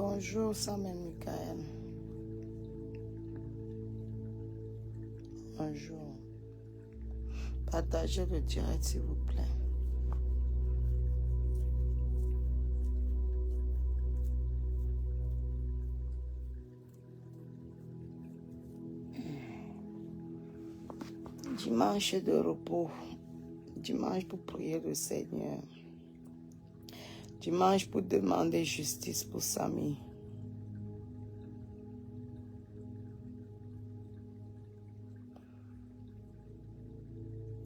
Bonjour Samuel Michael. Bonjour. Partagez le direct s'il vous plaît. Dimanche de repos. Dimanche pour prier le Seigneur. Dimanche pour demander justice pour Samy.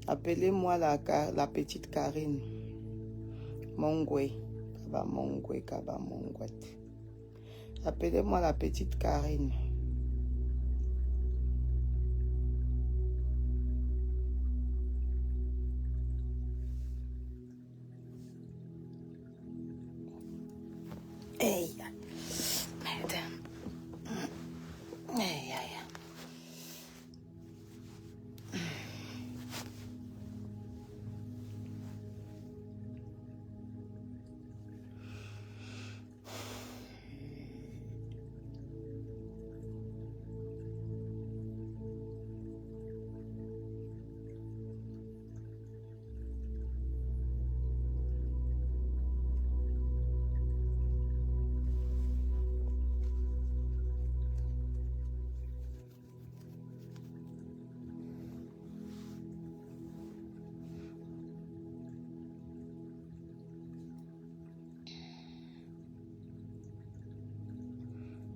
Appelez-moi la petite Karine. Mongwe. Kaba Mongwe, Kaba Mongwet. Appelez-moi la petite Karine. Hey, madame. Hey, hey.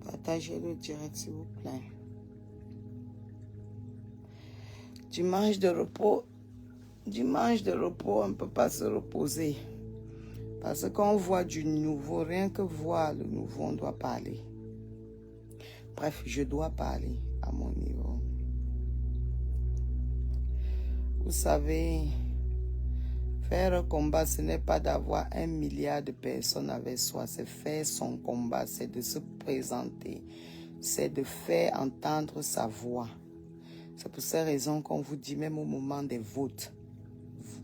Partagez le direct s'il vous plaît. Dimanche de repos. Dimanche de repos, on ne peut pas se reposer. Parce qu'on voit du nouveau, rien que voir le nouveau, on doit parler. Bref, je dois parler à mon niveau. Vous savez, faire un combat, ce n'est pas d'avoir 1 milliard de personnes avec soi. C'est faire son combat, c'est de se présenter. C'est de faire entendre sa voix. C'est pour ces raisons qu'on vous dit, même au moment des votes,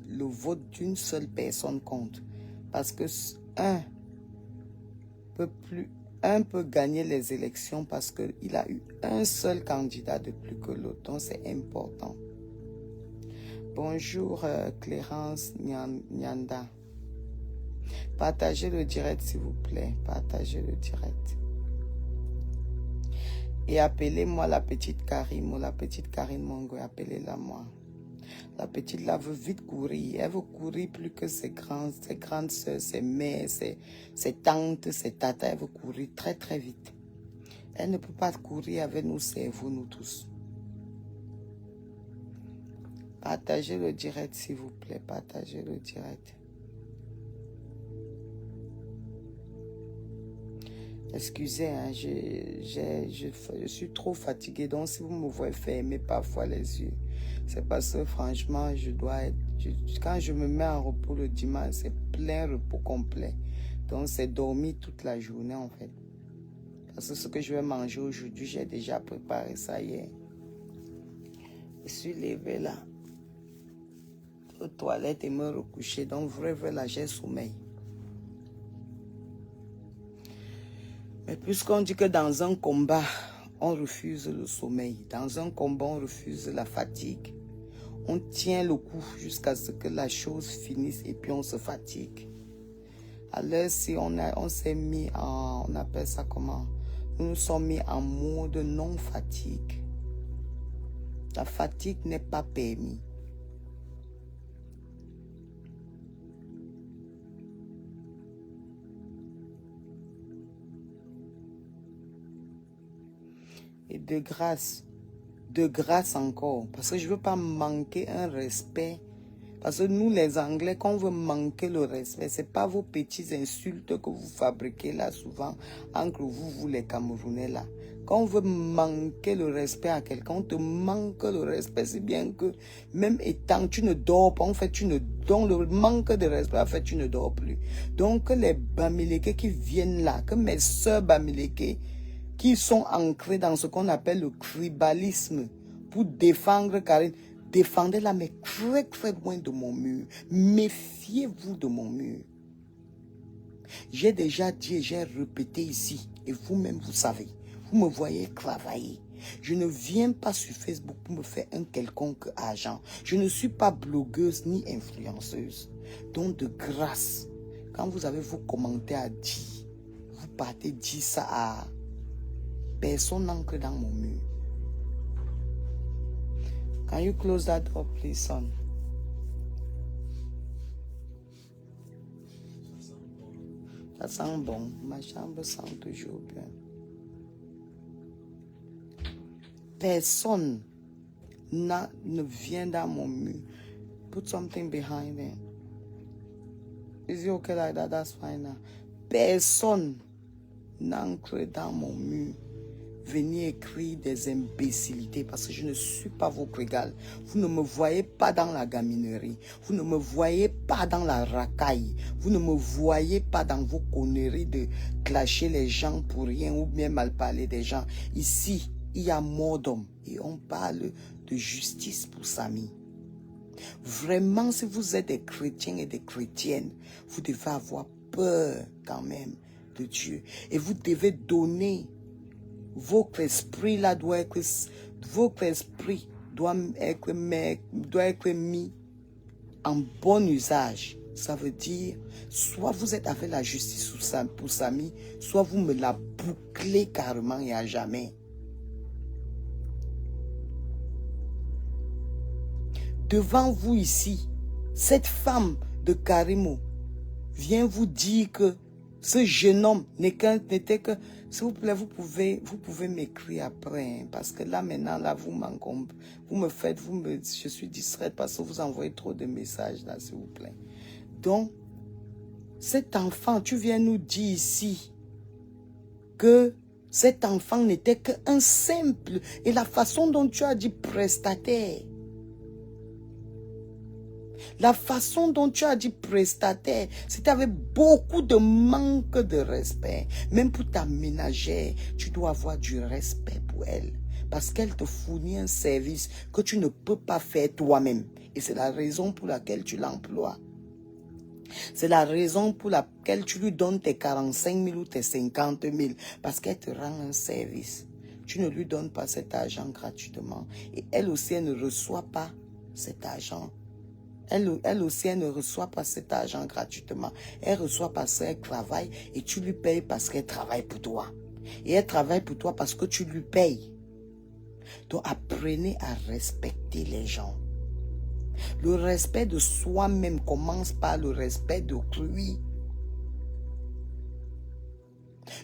le vote d'une seule personne compte. Parce que un peut gagner les élections parce qu'il a eu un seul candidat de plus que l'autre. Donc c'est important. Bonjour Clérance Nyanda. Partagez le direct s'il vous plaît. Partagez le direct. Et appelez-moi la petite Karine, la petite Karine Mongo, appelez-la moi. La petite là veut vite courir. Elle veut courir plus que ses grandes soeurs, ses mères, ses tantes, ses tatas. Elle veut courir très très vite. Elle ne peut pas courir avec nos cerveaux, nous tous. Partagez le direct s'il vous plaît. Partagez le direct. Excusez, hein, je suis trop fatiguée. Donc si vous me voyez fermer parfois les yeux, c'est parce que franchement, quand je me mets en repos le dimanche, c'est plein repos complet. Donc c'est dormir toute la journée en fait. Parce que ce que je vais manger aujourd'hui, j'ai déjà préparé ça hier. Je suis levée là, aux toilettes et me recoucher. Donc vrai là, j'ai sommeil. Mais puisqu'on dit que dans un combat, on refuse le sommeil. Dans un combat, on refuse la fatigue. On tient le coup jusqu'à ce que la chose finisse et puis on se fatigue. Alors si on s'est mis en, on appelle ça comment? Nous nous sommes mis en mode non-fatigue. La fatigue n'est pas permise. Et de grâce encore, parce que je ne veux pas manquer un respect. Parce que nous, les Anglais, quand on veut manquer le respect, ce n'est pas vos petites insultes que vous fabriquez là souvent, entre vous les Camerounais là. Quand on veut manquer le respect à quelqu'un, on te manque le respect, c'est bien que même étant, tu ne dors pas, en fait, donc le manque de respect, en fait, tu ne dors plus. Donc, les Bamileke qui viennent là, que mes soeurs Bamileke, qui sont ancrés dans ce qu'on appelle le tribalisme pour défendre Karine. Défendez-la, mais très très loin de mon mur. Méfiez-vous de mon mur. J'ai déjà dit et j'ai répété ici, et vous-même vous savez, vous me voyez travailler. Je ne viens pas sur Facebook pour me faire un quelconque argent. Je ne suis pas blogueuse ni influenceuse. Donc de grâce, quand vous avez vos commentaires à dire, vous partez dire ça à personne n'entre dans mon mur. Can you close that door, please, son? Ça sent bon. Ma chambre sent toujours bien. Personne ne vient dans mon mur. Put something behind it. Is it okay like that? That's fine now. Personne n'entre dans mon mur. Venez écrire des imbécilités parce que je ne suis pas votre égal. Vous ne me voyez pas dans la gaminerie. Vous ne me voyez pas dans la racaille. Vous ne me voyez pas dans vos conneries de clasher les gens pour rien ou bien mal parler des gens. Ici, il y a mort d'homme et on parle de justice pour Samy. Vraiment, si vous êtes des chrétiens et des chrétiennes, vous devez avoir peur quand même de Dieu. Et vous devez donner votre esprit là votre esprit doit être mis en bon usage. Ça veut dire, soit vous êtes avec la justice pour Samy, soit vous me la bouclez carrément et à jamais. Devant vous ici, cette femme de Karimo vient vous dire que ce jeune homme n'était que... S'il vous plaît, vous pouvez m'écrire après. Hein, parce que là, maintenant, là, vous m'encombrez. Je suis distraite parce que vous envoyez trop de messages, là, s'il vous plaît. Donc, cet enfant, tu viens nous dire ici que cet enfant n'était qu'un simple... Et la façon dont tu as dit prestataire... La façon dont tu as dit prestataire, c'était avec beaucoup de manque de respect. Même pour ta ménagère, tu dois avoir du respect pour elle. Parce qu'elle te fournit un service que tu ne peux pas faire toi-même. Et c'est la raison pour laquelle tu l'emploies. C'est la raison pour laquelle tu lui donnes tes 45 000 ou tes 50 000. Parce qu'elle te rend un service. Tu ne lui donnes pas cet argent gratuitement. Et elle aussi, elle ne reçoit pas cet argent. Elle aussi, elle ne reçoit pas cet argent gratuitement. Elle reçoit parce qu'elle travaille et tu lui payes parce qu'elle travaille pour toi. Et elle travaille pour toi parce que tu lui payes. Donc, apprenez à respecter les gens. Le respect de soi-même commence par le respect d'autrui.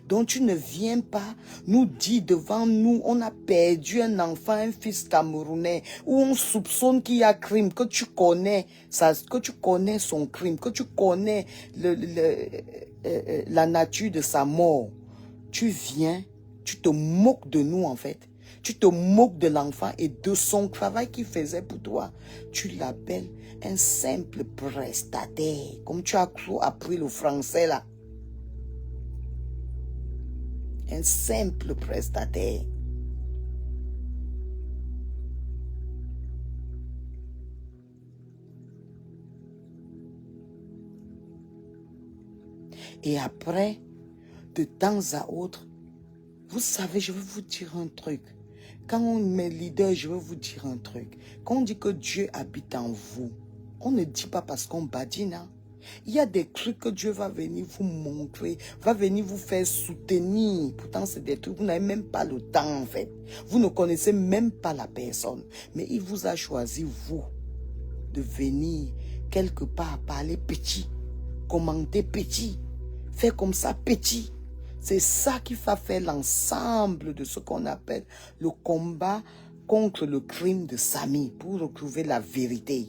Donc tu ne viens pas nous dire devant nous, on a perdu un enfant, un fils camerounais, où on soupçonne qu'il y a crime, que tu connais son crime, que tu connais la nature de sa mort. Tu viens, tu te moques de nous en fait. Tu te moques de l'enfant et de son travail qu'il faisait pour toi. Tu l'appelles un simple prestataire, comme tu as appris le français là. Un simple prestataire. Et après, de temps à autre, vous savez, je vais vous dire un truc. Quand on met leader, je vais vous dire un truc. Quand on dit que Dieu habite en vous, on ne dit pas parce qu'on badine, hein. Il y a des trucs que Dieu va venir vous montrer, va venir vous faire soutenir. Pourtant, c'est des trucs, vous n'avez même pas le temps en fait. Vous ne connaissez même pas la personne. Mais il vous a choisi, vous, de venir quelque part parler petit, commenter petit, faire comme ça petit. C'est ça qui va faire l'ensemble de ce qu'on appelle le combat contre le crime de Samy pour retrouver la vérité.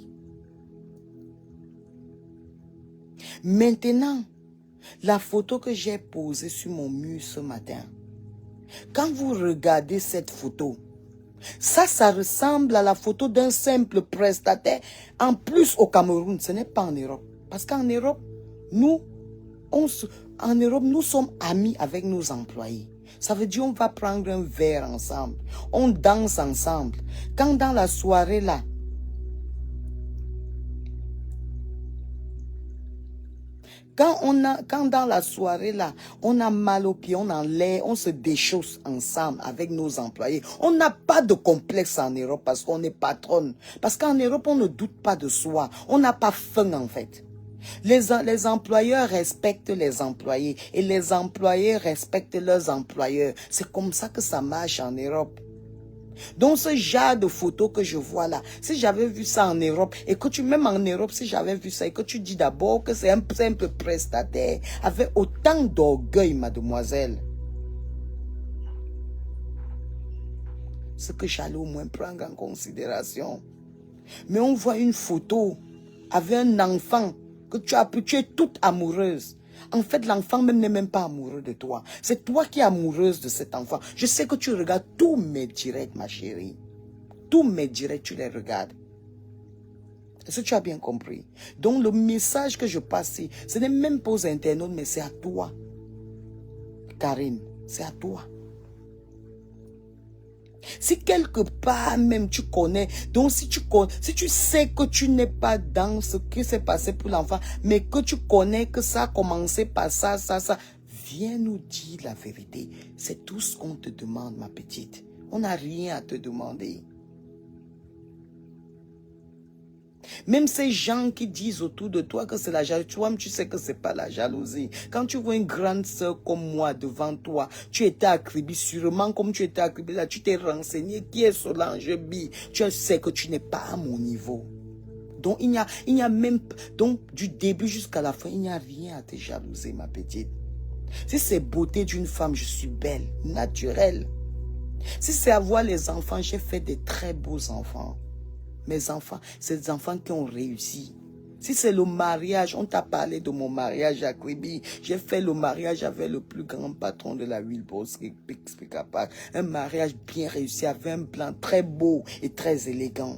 Maintenant, la photo que j'ai posée sur mon mur ce matin, quand vous regardez cette photo, ça ressemble à la photo d'un simple prestataire. En plus, au Cameroun, ce n'est pas en Europe. Parce qu'en Europe, nous sommes amis avec nos employés. Ça veut dire on va prendre un verre ensemble. On danse ensemble. Quand dans la soirée là, Quand dans la soirée, là, on a mal aux pieds, on en l'air, on se déchausse ensemble avec nos employés. On n'a pas de complexe en Europe parce qu'on est patronne. Parce qu'en Europe, on ne doute pas de soi. On n'a pas faim, en fait. Les employeurs respectent les employés et les employés respectent leurs employeurs. C'est comme ça que ça marche en Europe. Donc ce genre de photos que je vois là, si j'avais vu ça en Europe, et que tu, même en Europe, si j'avais vu ça, et que tu dis d'abord que c'est un simple prestataire, avec autant d'orgueil, mademoiselle, ce que j'allais au moins prendre en considération. Mais on voit une photo avec un enfant que tu as pu, tu es toute amoureuse. En fait, l'enfant même n'est même pas amoureux de toi. C'est toi qui es amoureuse de cet enfant. Je sais que tu regardes tous mes directs, ma chérie. Tous mes directs, tu les regardes. Est-ce que tu as bien compris? Donc, le message que je passe, ce n'est même pas aux internautes, mais c'est à toi. Karine, c'est à toi. Si quelque part même tu connais, donc si tu sais que tu n'es pas dans ce qui s'est passé pour l'enfant, mais que tu connais que ça a commencé par ça, viens nous dire la vérité. C'est tout ce qu'on te demande, ma petite. On n'a rien à te demander. Même ces gens qui disent autour de toi que c'est la jalousie, toi-même tu sais que c'est pas la jalousie. Quand tu vois une grande sœur comme moi devant toi, tu étais acribie, sûrement comme tu étais acribie là, tu t'es renseigné qui est Solange Bi. Tu sais que tu n'es pas à mon niveau. Donc il n'y a même, donc du début jusqu'à la fin, il n'y a rien à te jalouser, ma petite. Si c'est beauté d'une femme, je suis belle, naturelle. Si c'est avoir les enfants, j'ai fait des très beaux enfants. Mes enfants, c'est des enfants qui ont réussi. Si c'est le mariage, on t'a parlé de mon mariage à Kribi. J'ai fait le mariage avec le plus grand patron de la Wilbos, un mariage bien réussi, avec un blanc très beau et très élégant.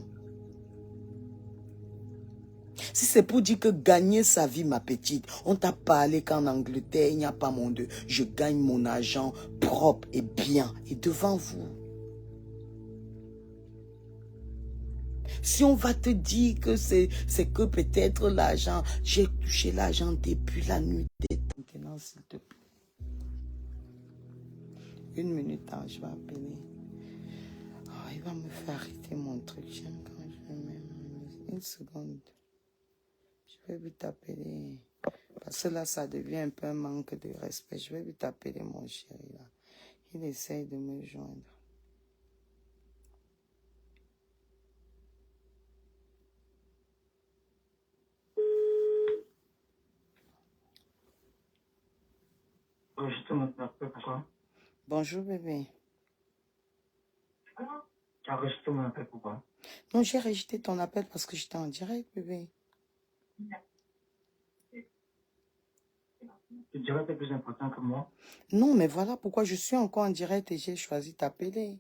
Si c'est pour dire que gagner sa vie, ma petite, on t'a parlé qu'en Angleterre, il n'y a pas mon Dieu. Je gagne mon argent propre et bien, et devant vous. Si on va te dire que c'est que peut-être l'argent, j'ai touché l'argent depuis la nuit des temps. Maintenant, s'il te plaît. Une minute, hein, je vais appeler. Oh, il va me faire arrêter mon truc. J'aime quand je mets ma musique. Une seconde. Je vais vite t'appeler. Parce que là, ça devient un peu un manque de respect. Je vais vite t'appeler, mon chéri. Là. Il essaye de me joindre. Pourquoi? Bonjour, bébé. Tu as rejeté mon appel, pourquoi? Non, j'ai rejeté ton appel parce que j'étais en direct, bébé. Tu dirais que c'est plus important que moi? Non, mais voilà pourquoi je suis encore en direct et j'ai choisi t'appeler.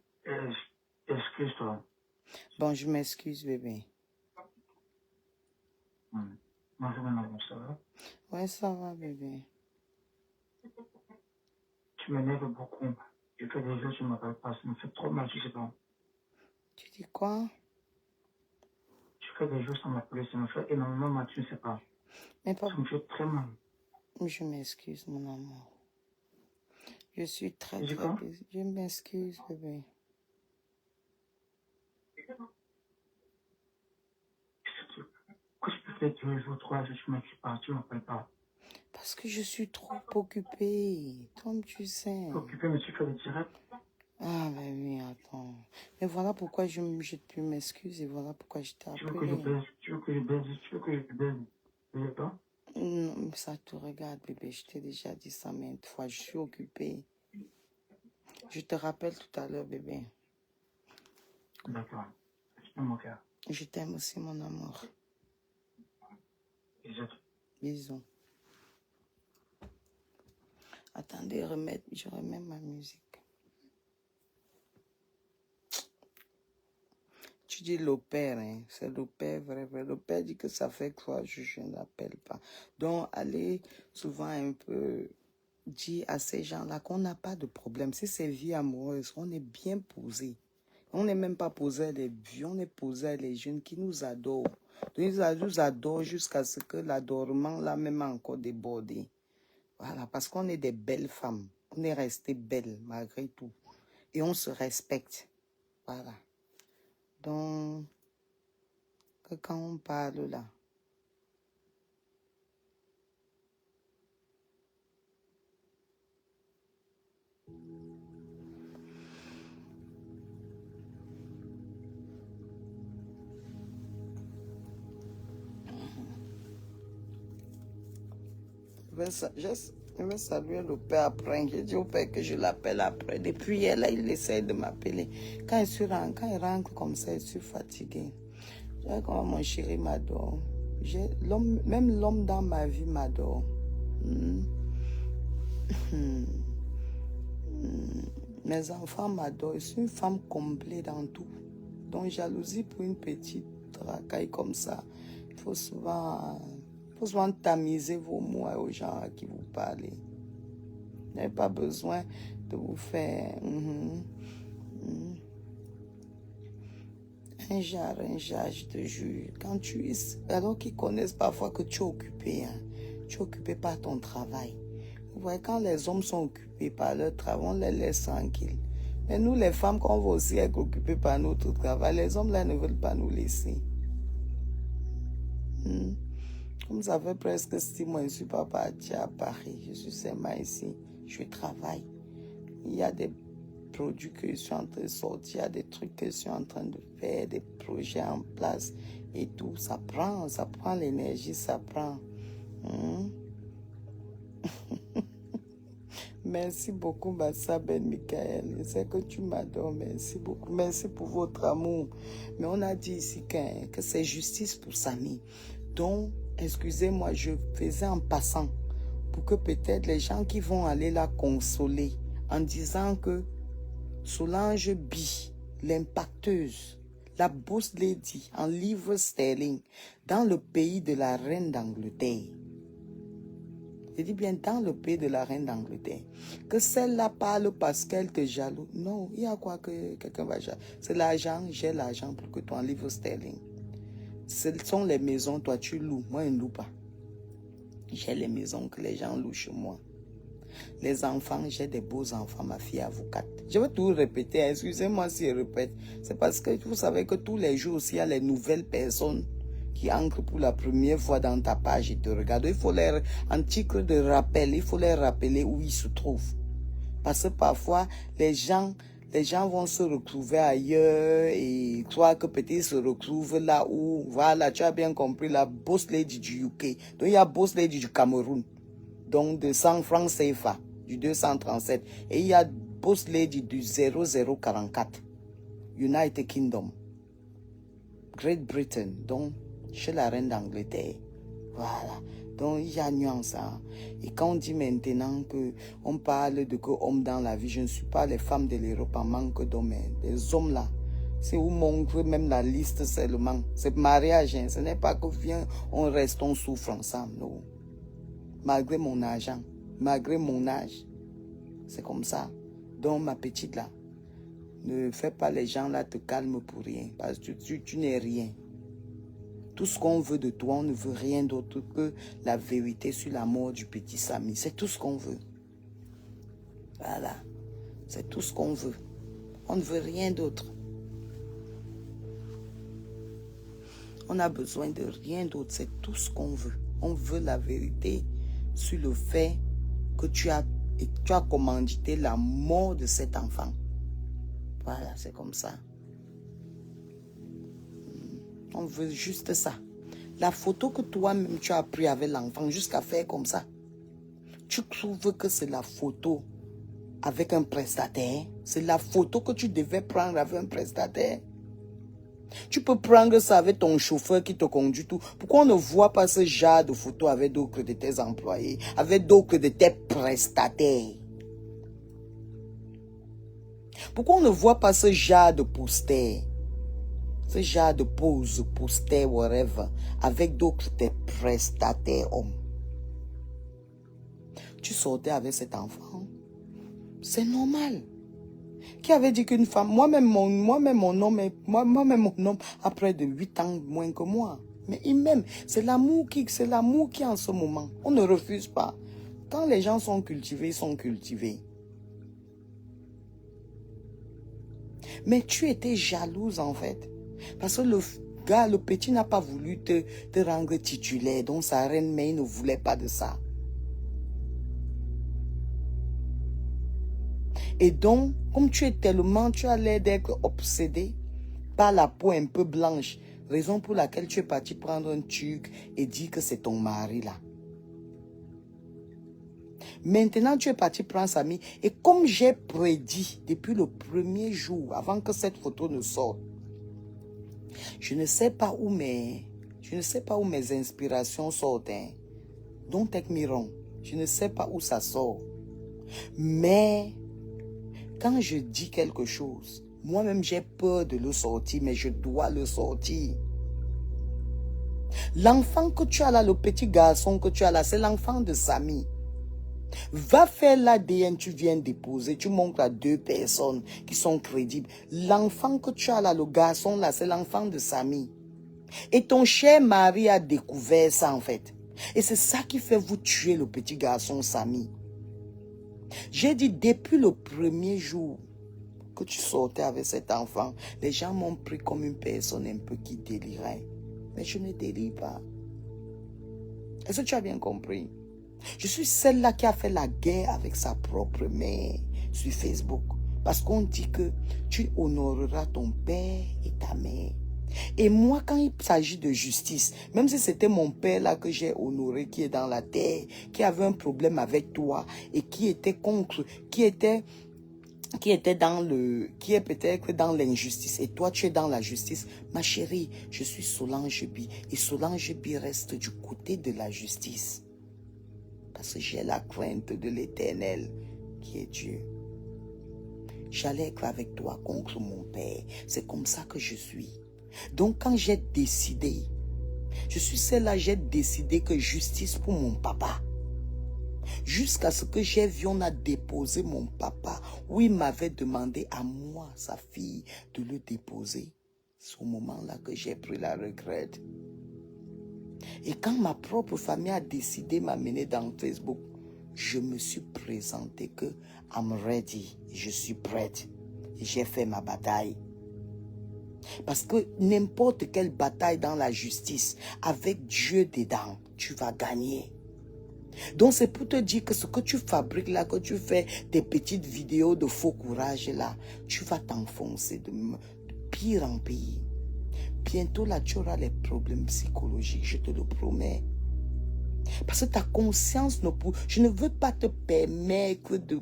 Excuse-toi. Bon, je m'excuse, bébé. Bonjour, maman, ça va? Ouais, ça va, bébé. Tu m'énerves beaucoup. Je fais des jours, tu ne m'appelles pas. Ça me fait trop mal, tu sais pas. Tu dis quoi? Tu fais des jours sans m'appeler, ça me fait énormément mal, tu ne sais pas. Mais pas... Ça me fait très mal. Je m'excuse, mon amour. Je suis très, Tu dis très quoi? busy. Je m'excuse, bébé. Pourquoi je peux faire 2 jours, 3 jours, tu ne m'écris pas, tu ne m'appelles pas? Parce que je suis trop occupée. Comme tu sais. Tu es occupé, mais tu fais des directs. Ah, ben oui, attends. Mais voilà pourquoi je m'excuse et voilà pourquoi je t'ai Tu veux que je appelé. baise, tu veux que je baise, tu veux que je baise. Tu veux pas? Non, mais ça te regarde, bébé. Je t'ai déjà dit ça maintes fois. Je suis occupée. Je te rappelle tout à l'heure, bébé. D'accord. Je t'aime, mon cœur. Je t'aime aussi, mon amour. Bisous. Attendez, je remets ma musique. Tu dis le père, hein? C'est le père, vrai. Le père dit que ça fait 3 jours, je n'appelle pas. Donc, allez souvent un peu dire à ces gens-là qu'on n'a pas de problème. Si c'est vie amoureuse, on est bien posé. On n'est même pas posé à les vieux, on est posé à les jeunes qui nous adorent. Donc, ils nous adorent jusqu'à ce que l'adorement, là, même a encore débordé. Voilà, parce qu'on est des belles femmes. On est resté belles, malgré tout. Et on se respecte. Voilà. Donc, que quand on parle là, je vais saluer le père après. J'ai dit au père que je l'appelle après. Depuis hier, là, il essaie de m'appeler. Quand il rentre comme ça, je suis fatiguée. Je dis comment mon chéri m'adore. Même l'homme dans ma vie m'adore. Mes enfants m'adorent. Je suis une femme complète dans tout. Donc, jalousie pour une petite racaille comme ça. Il faut souvent tamiser vos mots aux gens à qui vous parlez. Vous n'avez pas besoin de vous faire un genre, je te jure. Quand alors qu'ils connaissent parfois que tu es occupé, hein, tu es occupé par ton travail. Vous voyez, quand les hommes sont occupés par leur travail, on les laisse tranquilles. Mais nous, les femmes, quand on va aussi être occupés par notre travail, les hommes là ne veulent pas nous laisser. Comme ça fait presque 6 mois, je ne suis pas partie à Paris. Je suis seulement ici. Je travaille. Il y a des produits que je suis en train de sortir, il y a des trucs que je suis en train de faire, des projets en place et tout. Ça prend l'énergie, ça prend. Merci beaucoup, Bassa Ben Michael. Je sais que tu m'adores. Merci beaucoup. Merci pour votre amour. Mais on a dit ici que c'est justice pour Samy. Donc, excusez-moi, je faisais en passant pour que peut-être les gens qui vont aller la consoler en disant que Solange Bi, l'impacteuse, la boss lady en livres sterling dans le pays de la reine d'Angleterre. Je dis bien dans le pays de la reine d'Angleterre. Que celle-là parle parce qu'elle te jalouse. Non, il y a quoi que quelqu'un va jalouser. C'est l'argent, j'ai l'argent pour que tu en livres sterling. Ce sont les maisons, toi tu loues, moi je ne loue pas. J'ai les maisons que les gens louent chez moi. Les enfants, j'ai des beaux enfants, ma fille est avocate. Je vais tout répéter, excusez-moi si je répète. C'est parce que vous savez que tous les jours aussi, il y a les nouvelles personnes qui entrent pour la première fois dans ta page et te regardent. Il faut en titre de rappel, il faut les rappeler où ils se trouvent. Parce que parfois, les gens vont se retrouver ailleurs et croient que peut-être ils se retrouvent là où, voilà, tu as bien compris, la boss lady du UK. Donc, il y a boss lady du Cameroun. Donc, de 100 francs CFA, du 237. Et il y a boss lady du 0044, United Kingdom, Great Britain, donc chez la reine d'Angleterre. Voilà. Donc, il y a nuance. Hein. Et quand on dit maintenant qu'on parle de hommes dans la vie, je ne suis pas les femmes de l'Europe en manque d'hommes. Les hommes là, c'est où montre même la liste seulement. C'est mariage. Hein. Ce n'est pas que viens, on reste, on souffre ensemble. Non. Malgré mon argent, malgré mon âge. C'est comme ça. Donc, ma petite là, ne fais pas les gens là te calment pour rien. Parce que tu n'es rien. Tout ce qu'on veut de toi, on ne veut rien d'autre que la vérité sur la mort du petit Samy. C'est tout ce qu'on veut. Voilà. C'est tout ce qu'on veut. On ne veut rien d'autre. On a besoin de rien d'autre. C'est tout ce qu'on veut. On veut la vérité sur le fait que tu as commandité la mort de cet enfant. Voilà, c'est comme ça. On veut juste ça. La photo que toi-même tu as prise avec l'enfant jusqu'à faire comme ça. Tu trouves que c'est la photo avec un prestataire? C'est la photo que tu devais prendre avec un prestataire? Tu peux prendre ça avec ton chauffeur qui te conduit tout. Pourquoi on ne voit pas ce genre de photo avec d'autres de tes employés, avec d'autres de tes prestataires? Pourquoi on ne voit pas ce genre de poster? Ce genre de pose, poster, whatever, avec d'autres tes prestataires hommes. Tu sortais avec cet enfant. C'est normal. Qui avait dit qu'une femme, moi-même mon homme a près de 8 ans moins que moi. Mais il m'aime. C'est l'amour qui est en ce moment. On ne refuse pas. Quand les gens sont cultivés, ils sont cultivés. Mais tu étais jalouse en fait. Parce que le petit n'a pas voulu te rendre titulaire. Donc sa reine, mais il ne voulait pas de ça. Et donc, comme tu as l'air d'être obsédé par la peau un peu blanche, raison pour laquelle tu es parti prendre un truc et dire que c'est ton mari là. Maintenant, tu es parti prendre Samy. Et comme j'ai prédit depuis le premier jour, avant que cette photo ne sorte, je ne sais pas où mes inspirations sortent. Hein. Don't take me wrong. Je ne sais pas où ça sort. Mais quand je dis quelque chose, moi-même j'ai peur de le sortir, mais je dois le sortir. L'enfant que tu as là, le petit garçon que tu as là, c'est l'enfant de Samy. Va faire l'ADN, tu viens déposer, tu montres à 2 personnes qui sont crédibles. L'enfant que tu as là, le garçon là, c'est l'enfant de Samy. Et ton cher mari a découvert ça en fait. Et c'est ça qui fait vous tuer le petit garçon Samy. J'ai dit depuis le premier jour que tu sortais avec cet enfant, les gens m'ont pris comme une personne un peu qui délirait. Mais je ne délire pas. Est-ce que tu as bien compris? Je suis celle-là qui a fait la guerre avec sa propre mère sur Facebook. Parce qu'on dit que tu honoreras ton père et ta mère. Et moi, quand il s'agit de justice, même si c'était mon père là que j'ai honoré, qui est dans la terre, qui avait un problème avec toi et qui était contre, qui est peut-être dans l'injustice et toi tu es dans la justice, ma chérie, je suis Solange Bi et Solange Bi reste du côté de la justice parce que j'ai la crainte de l'Éternel qui est Dieu. J'allais être avec toi contre mon père, c'est comme ça que je suis. Donc quand j'ai décidé, je suis celle-là, j'ai décidé que justice pour mon papa. Jusqu'à ce que j'ai vu, on a déposé mon papa, où il m'avait demandé à moi, sa fille, de le déposer. C'est au moment-là que j'ai pris la regrette. Et quand ma propre famille a décidé de m'amener dans Facebook, je me suis présenté que I'm ready, je suis prête. Et j'ai fait ma bataille. Parce que n'importe quelle bataille dans la justice, avec Dieu dedans, tu vas gagner. Donc c'est pour te dire que ce que tu fabriques là, que tu fais des petites vidéos de faux courage là, tu vas t'enfoncer de pire en pire. Bientôt là, tu auras les problèmes psychologiques, je te le promets. Parce que ta conscience ne peut... Je ne veux pas te permettre de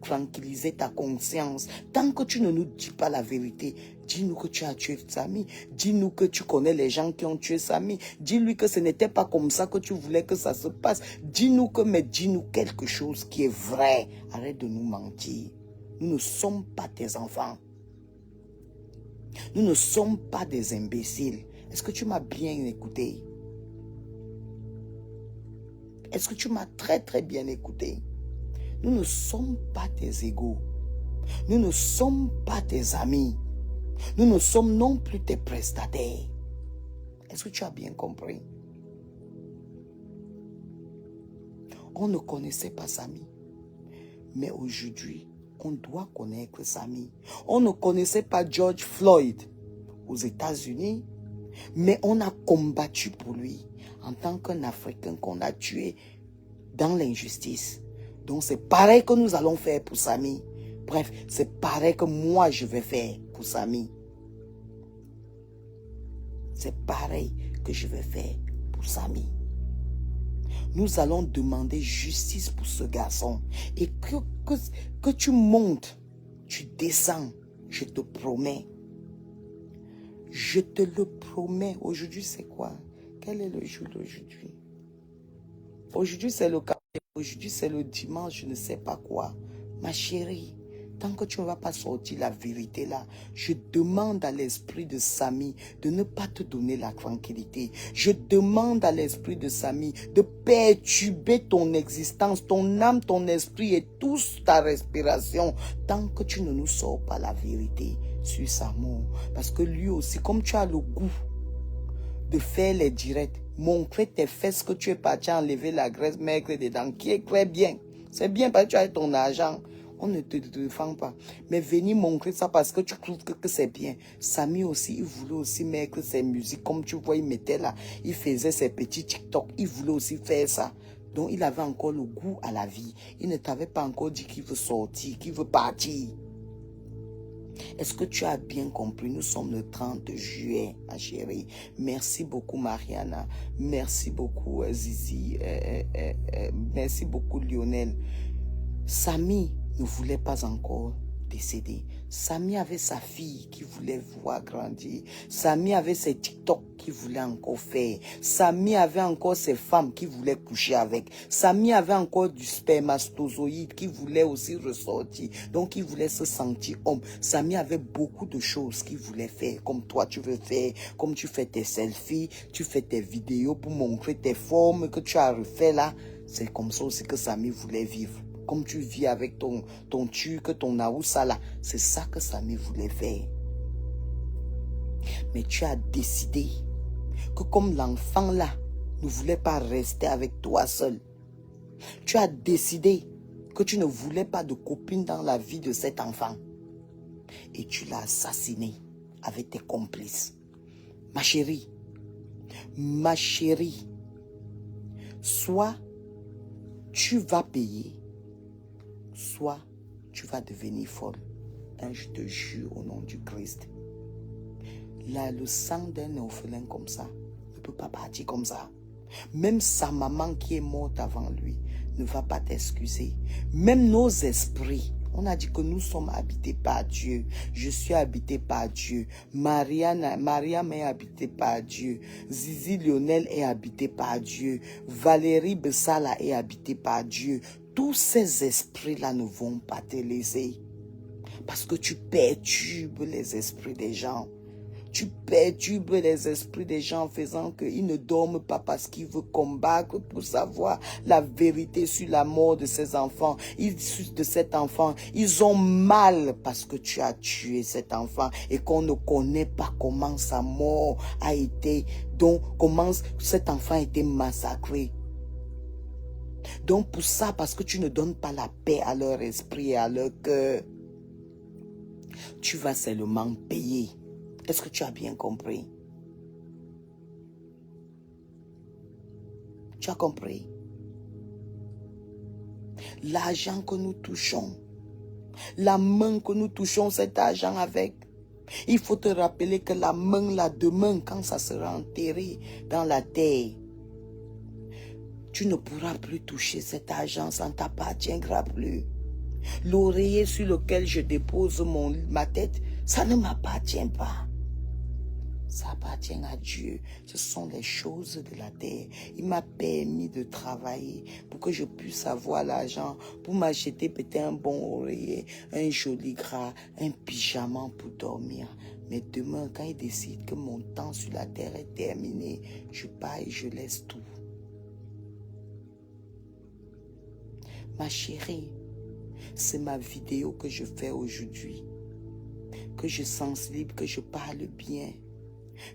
tranquilliser ta conscience. Tant que tu ne nous dis pas la vérité, dis-nous que tu as tué Samy. Dis-nous que tu connais les gens qui ont tué Samy. Dis-lui que ce n'était pas comme ça que tu voulais que ça se passe. Dis-nous quelque chose qui est vrai. Arrête de nous mentir. Nous ne sommes pas tes enfants. Nous ne sommes pas des imbéciles. Est-ce que tu m'as bien écouté? Est-ce que tu m'as très très bien écouté? Nous ne sommes pas tes égaux. Nous ne sommes pas tes amis. Nous ne sommes non plus tes prestataires. Est-ce que tu as bien compris? On ne connaissait pas Samy. Mais aujourd'hui, on doit connaître Samy. On ne connaissait pas George Floyd aux États-Unis, mais on a combattu pour lui en tant qu'un Africain qu'on a tué dans l'injustice. Donc c'est pareil que nous allons faire pour Samy. Bref, c'est pareil que moi je vais faire pour Samy. C'est pareil que je vais faire pour Samy. Nous allons demander justice pour ce garçon. Et que tu montes, tu descends, je te promets. Je te le promets. Aujourd'hui, c'est quoi? Quel est le jour d'aujourd'hui? Aujourd'hui, c'est le 4. Aujourd'hui, c'est le dimanche, je ne sais pas quoi. Ma chérie, tant que tu ne vas pas sortir la vérité là, je demande à l'esprit de Samy de ne pas te donner la tranquillité. Je demande à l'esprit de Samy de perturber ton existence, ton âme, ton esprit et toute ta respiration tant que tu ne nous sors pas la vérité sur sa mort. Parce que lui aussi, comme tu as le goût de faire les directs. Montrer tes fesses que tu es parti enlever la graisse maigre dedans, qui est très bien. C'est bien parce que tu as ton argent. On ne te défend pas. Mais venir montrer ça parce que tu trouves que c'est bien. Samy aussi, il voulait aussi mettre ses musiques. Comme tu vois, il mettait là. Il faisait ses petits TikTok. Il voulait aussi faire ça. Donc, il avait encore le goût à la vie. Il ne t'avait pas encore dit qu'il veut sortir, qu'il veut partir. Est-ce que tu as bien compris? Nous sommes le 30 juillet, ma chérie. Merci beaucoup, Mariana. Merci beaucoup, Zizi. Merci beaucoup, Lionel. Samy ne voulait pas encore décéder. Samy avait sa fille qui voulait voir grandir. Samy avait ses TikTok qu'il voulait encore faire. Samy avait encore ses femmes qui voulaient coucher avec. Samy avait encore du spermatozoïde qui voulait aussi ressortir. Donc, il voulait se sentir homme. Samy avait beaucoup de choses qu'il voulait faire. Comme toi, tu veux faire. Comme tu fais tes selfies, tu fais tes vidéos pour montrer tes formes que tu as refait là. C'est comme ça aussi que Samy voulait vivre. Comme tu vis avec ton tuque, ton aoussa là. C'est ça que Samy voulait faire. Mais tu as décidé que comme l'enfant là ne voulait pas rester avec toi seul, tu as décidé que tu ne voulais pas de copine dans la vie de cet enfant. Et tu l'as assassiné avec tes complices. Ma chérie, soit tu vas payer, soit tu vas devenir folle. Je te jure au nom du Christ. Là, le sang d'un orphelin comme ça ne peut pas partir comme ça. Même sa maman qui est morte avant lui ne va pas t'excuser. Même nos esprits, on a dit que nous sommes habités par Dieu. Je suis habité par Dieu. Mariam est habitée par Dieu. Zizi Lionel est habité par Dieu. Valérie Bessala est habitée par Dieu. Tous ces esprits-là ne vont pas te laisser. Parce que tu perturbes les esprits des gens. Tu perturbes les esprits des gens en faisant qu'ils ne dorment pas parce qu'ils veulent combattre pour savoir la vérité sur la mort de ces enfants. De cet enfant. Ils ont mal parce que tu as tué cet enfant et qu'on ne connaît pas comment sa mort a été. Donc, comment cet enfant a été massacré. Donc, pour ça, parce que tu ne donnes pas la paix à leur esprit et à leur cœur, tu vas seulement payer. Est-ce que tu as bien compris? Tu as compris? L'argent que nous touchons, la main que nous touchons cet argent avec, il faut te rappeler que la main, là, demain, quand ça sera enterré dans la terre, tu ne pourras plus toucher cet argent, ça ne t'appartiendra plus. L'oreiller sur lequel je dépose ma tête, ça ne m'appartient pas. Ça appartient à Dieu. Ce sont les choses de la terre. Il m'a permis de travailler pour que je puisse avoir l'argent pour m'acheter peut-être un bon oreiller, un joli drap, un pyjama pour dormir. Mais demain, quand il décide que mon temps sur la terre est terminé, je pars et je laisse tout. Ma chérie, c'est ma vidéo que je fais aujourd'hui. Que je sensibilise, que je parle bien.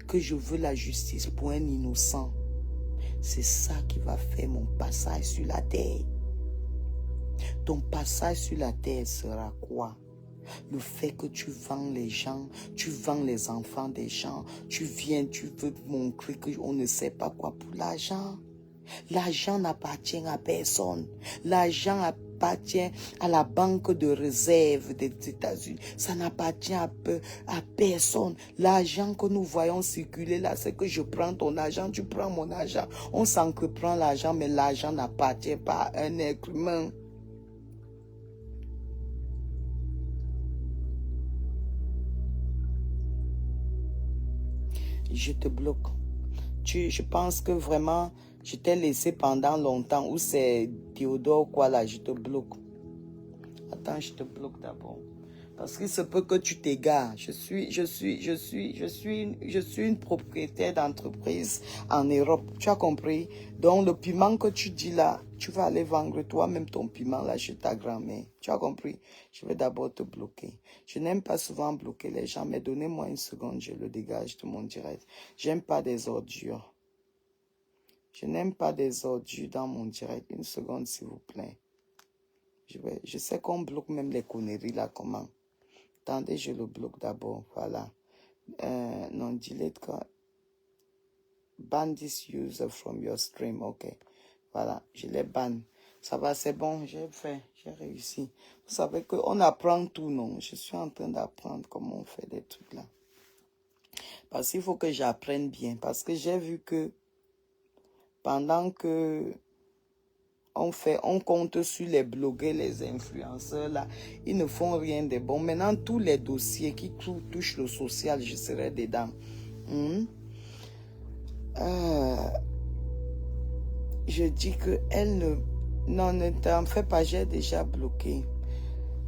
Que je veux la justice pour un innocent. C'est ça qui va faire mon passage sur la terre. Ton passage sur la terre sera quoi? Le fait que tu vends les gens, tu vends les enfants des gens, tu viens, tu veux montrer qu'on ne sait pas quoi pour l'argent. L'argent n'appartient à personne. L'argent appartient à la banque de réserve des États-Unis. Ça n'appartient à personne. L'argent que nous voyons circuler là, c'est que je prends ton argent, tu prends mon argent. On s'entreprend l'argent, mais l'argent n'appartient pas à un être humain. Je te bloque. Je pense que vraiment, je t'ai laissé pendant longtemps. Ou c'est Théodore quoi là, je te bloque. Attends, je te bloque d'abord. Parce qu'il se peut que tu t'égares. Je suis une propriétaire d'entreprise en Europe. Tu as compris? Donc, le piment que tu dis là, tu vas aller vendre toi-même ton piment là chez ta grand-mère. Tu as compris? Je vais d'abord te bloquer. Je n'aime pas souvent bloquer les gens, mais donnez-moi une seconde, je le dégage de mon direct. J'aime pas des ordures. Je n'aime pas des ordures dans mon direct. Une seconde, s'il vous plaît. Je sais qu'on bloque même les conneries là, comment? Attendez, je le bloque d'abord. Voilà. Non, delete quoi. Ban this user from your stream. Ok. Voilà, je l'ai ban. Ça va, c'est bon, j'ai fait, j'ai réussi. Vous savez qu'on apprend tout, non? Je suis en train d'apprendre comment on fait des trucs là. Parce qu'il faut que j'apprenne bien. Parce que j'ai vu que pendant que on compte sur les blogueurs, les influenceurs là, ils ne font rien de bon. Maintenant, tous les dossiers qui touchent le social, je serai dedans. Je dis que elle ne... Non, ne t'en fais pas, j'ai déjà bloqué.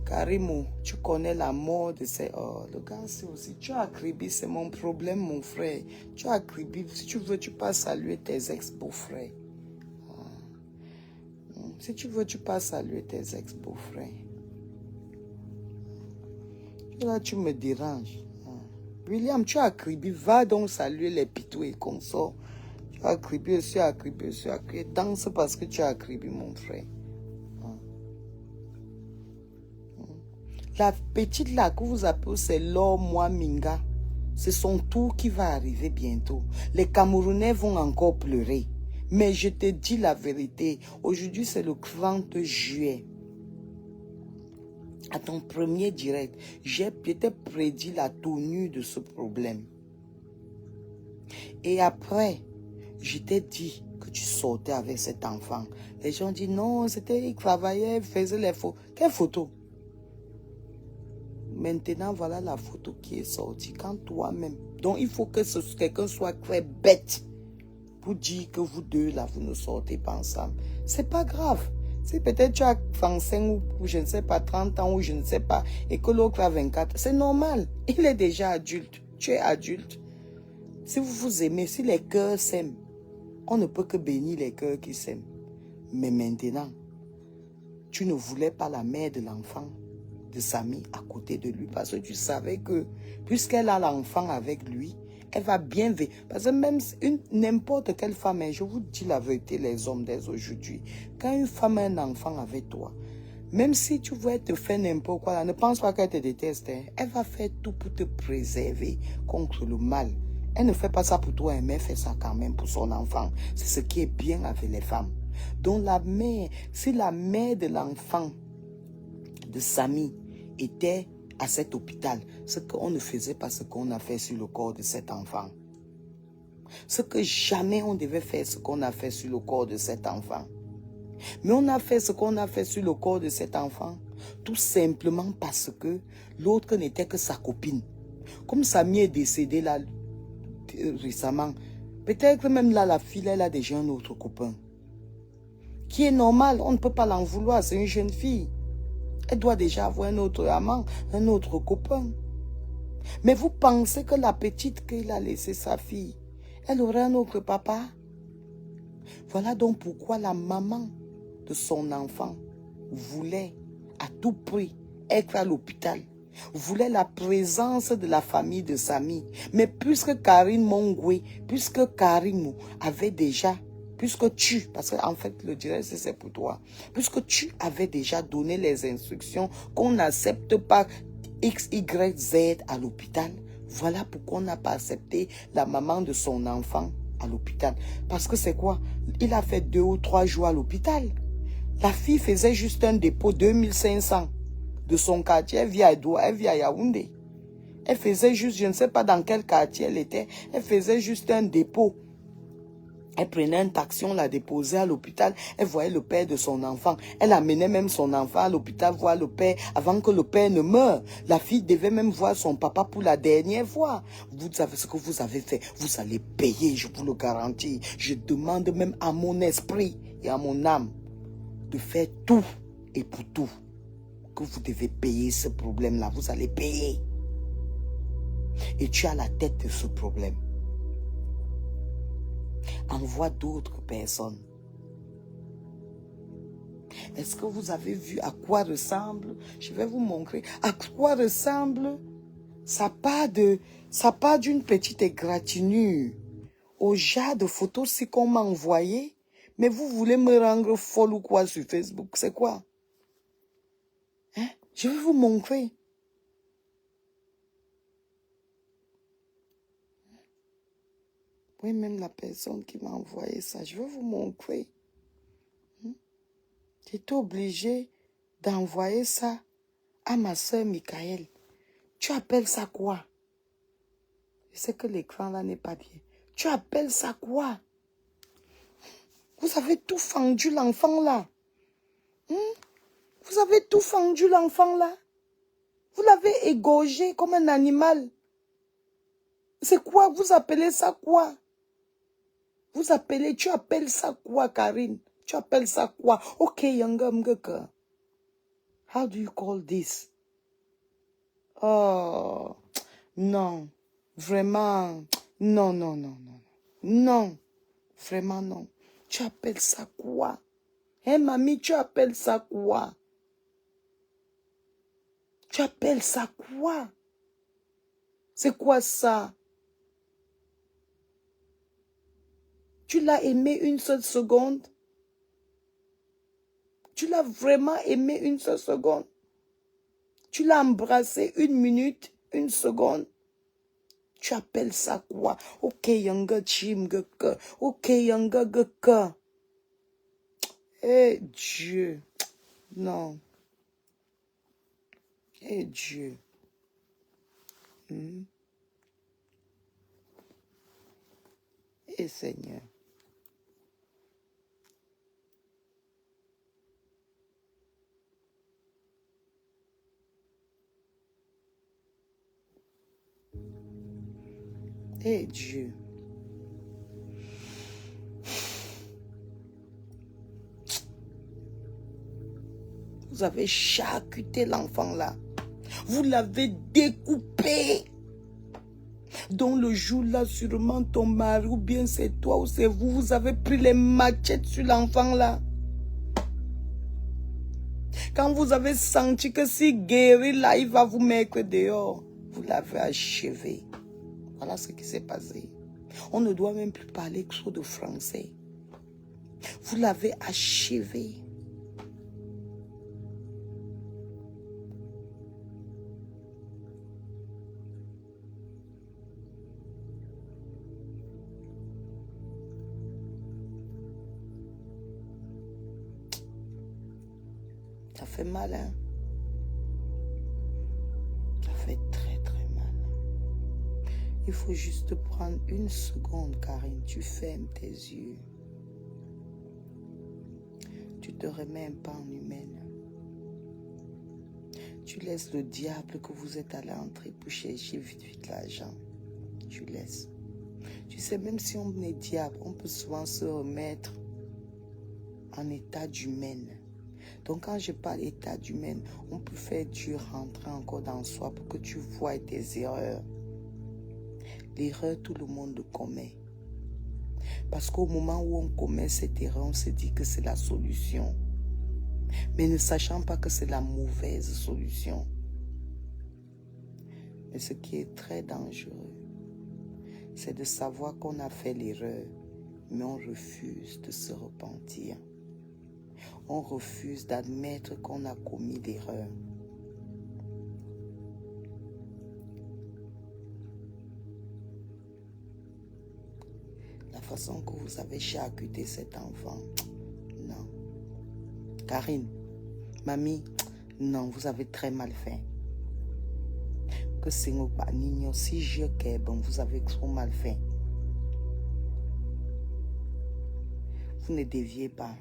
Karimou, tu connais la mort de ces... Oh, le gars, c'est aussi... Tu as Akribi, c'est mon problème, mon frère. Tu as Akribi, si tu veux, tu peux saluer tes ex-beaux-frères. Si tu veux, tu peux saluer tes ex-beaux-frères. Là, tu me déranges. William, tu as Akribi, va donc saluer les pitous et consorts. Tu as Akribi, je suis Akribi, je suis Akribi. Danse parce que tu as Akribi, mon frère. La petite là que vous appelez, c'est Laure Minga. C'est son tour qui va arriver bientôt. Les Camerounais vont encore pleurer. Mais je te dis la vérité. Aujourd'hui, c'est le 30 juillet. À ton premier direct, j'ai peut-être prédit la tenue de ce problème. Et après, je t'ai dit que tu sortais avec cet enfant. Les gens disent non, c'était, il travaillait, il faisait les photos. Quelle photo? Maintenant, voilà la photo qui est sortie. Quand toi-même. Donc, il faut que quelqu'un soit très bête pour dire que vous deux, là, vous ne sortez pas ensemble. C'est pas grave. Si peut-être tu as 35 ou je ne sais pas, 30 ans ou je ne sais pas, et que l'autre a 24, c'est normal. Il est déjà adulte. Tu es adulte. Si vous vous aimez, si les cœurs s'aiment, on ne peut que bénir les cœurs qui s'aiment. Mais maintenant, tu ne voulais pas la mère de l'enfant de Samy à côté de lui parce que tu savais que puisqu'elle a l'enfant avec lui, elle va bien vivre. Parce que même n'importe quelle femme, et je vous dis la vérité, les hommes dès aujourd'hui, quand une femme a un enfant avec toi, même si tu veux te faire n'importe quoi, là, ne pense pas qu'elle te déteste. Hein. Elle va faire tout pour te préserver contre le mal. Elle ne fait pas ça pour toi, mais elle fait ça quand même pour son enfant. C'est ce qui est bien avec les femmes. Donc la mère, si la mère de l'enfant de Samy était à cet hôpital, ce qu'on ne faisait pas ce qu'on a fait sur le corps de cet enfant. Ce que jamais on devait faire ce qu'on a fait sur le corps de cet enfant. Mais on a fait ce qu'on a fait sur le corps de cet enfant tout simplement parce que l'autre n'était que sa copine. Comme Samy est décédé là récemment, peut-être même là la fille elle a déjà un autre copain. Qui est normal, on ne peut pas l'en vouloir, c'est une jeune fille. Elle doit déjà avoir un autre amant, un autre copain. Mais vous pensez que la petite qu'il a laissé sa fille, elle aurait un autre papa? Voilà donc pourquoi la maman de son enfant voulait à tout prix être à l'hôpital. Voulait la présence de la famille de Samy. Mais puisque Karine Mongwe, puisque Karim avait déjà... Puisque tu, parce qu'en fait, le direct, c'est pour toi. Puisque tu avais déjà donné les instructions qu'on n'accepte pas X, Y, Z à l'hôpital, voilà pourquoi on n'a pas accepté la maman de son enfant à l'hôpital. Parce que c'est quoi? Il a fait 2 ou 3 jours à l'hôpital. La fille faisait juste un dépôt 2500 de son quartier. Elle vit à Edouard, elle vit à Yaoundé. Elle faisait juste, je ne sais pas dans quel quartier elle était, elle faisait juste un dépôt. Elle prenait un taxi, on l'a déposée à l'hôpital. Elle voyait le père de son enfant. Elle amenait même son enfant à l'hôpital voir le père avant que le père ne meure. La fille devait même voir son papa pour la dernière fois. Vous savez ce que vous avez fait. Vous allez payer, je vous le garantis. Je demande même à mon esprit et à mon âme de faire tout et pour tout. que vous devez payer ce problème-là. Vous allez payer. Et tu as la tête de ce problème. Envoie d'autres personnes. Est-ce que vous avez vu à quoi ressemble? Je vais vous montrer. À quoi ressemble? Ça part d'une petite égratignure au genre de photos qu'on m'a envoyé. Mais vous voulez me rendre folle ou quoi sur Facebook? C'est quoi? Hein? Je vais vous montrer. Oui, même la personne qui m'a envoyé ça, je vais vous montrer. J'étais obligée d'envoyer ça à ma soeur Michael. Tu appelles ça quoi? Je sais que l'écran là n'est pas bien. Tu appelles ça quoi? Vous avez tout fendu l'enfant là. Vous avez tout fendu l'enfant là. Vous l'avez égorgé comme un animal. C'est quoi? Vous appelez ça quoi? Tu appelles ça quoi, Karine? Tu appelles ça quoi? Ok, Yanga Mgeka. How do you call this? Oh, non. Vraiment. Non, non, non, non. Non. Vraiment non. Tu appelles ça quoi? Hein, mamie, tu appelles ça quoi? Tu appelles ça quoi? C'est quoi ça? Tu l'as aimé une seule seconde? Tu l'as vraiment aimé une seule seconde? Tu l'as embrassé une minute, une seconde? Tu appelles ça quoi? Ok, yanga chimgeka. Ok, yanga geka. Eh Dieu. Non. Eh Dieu. Eh Seigneur. Eh Dieu. Vous avez charcuté l'enfant là. Vous l'avez découpé. Donc le jour là, sûrement ton mari ou bien c'est toi ou c'est vous, vous avez pris les machettes sur l'enfant là. Quand vous avez senti que si guéri là, il va vous mettre dehors, vous l'avez achevé. Voilà ce qui s'est passé. On ne doit même plus parler trop de français. Vous l'avez achevé. Ça fait mal, hein? Ça fait très très mal. Il faut juste prendre une seconde, Karine. Tu fermes tes yeux. Tu te remets un pas en humaine. Tu laisses le diable que vous êtes allé entrer pour chercher vite vite l'argent. Tu laisses. Tu sais, même si on est diable, on peut souvent se remettre en état d'humaine. Donc quand je parle d'état d'humaine, on peut faire Dieu rentrer encore dans soi pour que tu vois tes erreurs. L'erreur, tout le monde le commet. Parce qu'au moment où on commet cette erreur, on se dit que c'est la solution. Mais ne sachant pas que c'est la mauvaise solution. Mais ce qui est très dangereux, c'est de savoir qu'on a fait l'erreur, mais on refuse de se repentir. On refuse d'admettre qu'on a commis l'erreur. La façon que vous avez charcuté cet enfant, non. Karine, mamie, non, vous avez très mal fait. Que c'est pas Nino, si je qu'est bon, vous avez trop mal fait. Vous ne déviez pas.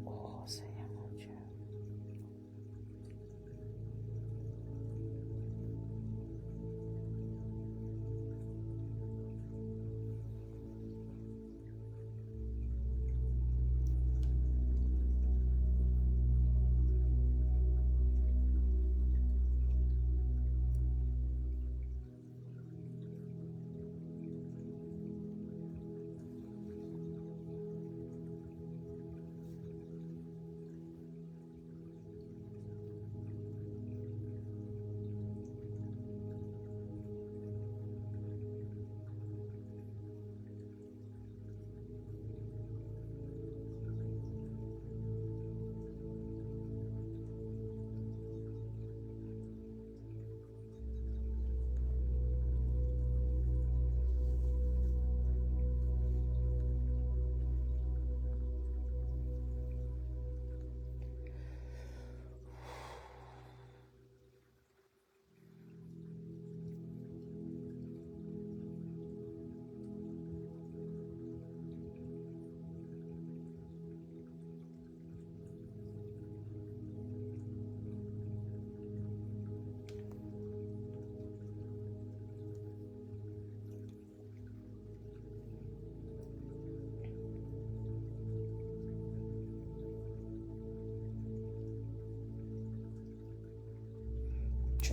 Oh Seigneur mon Dieu.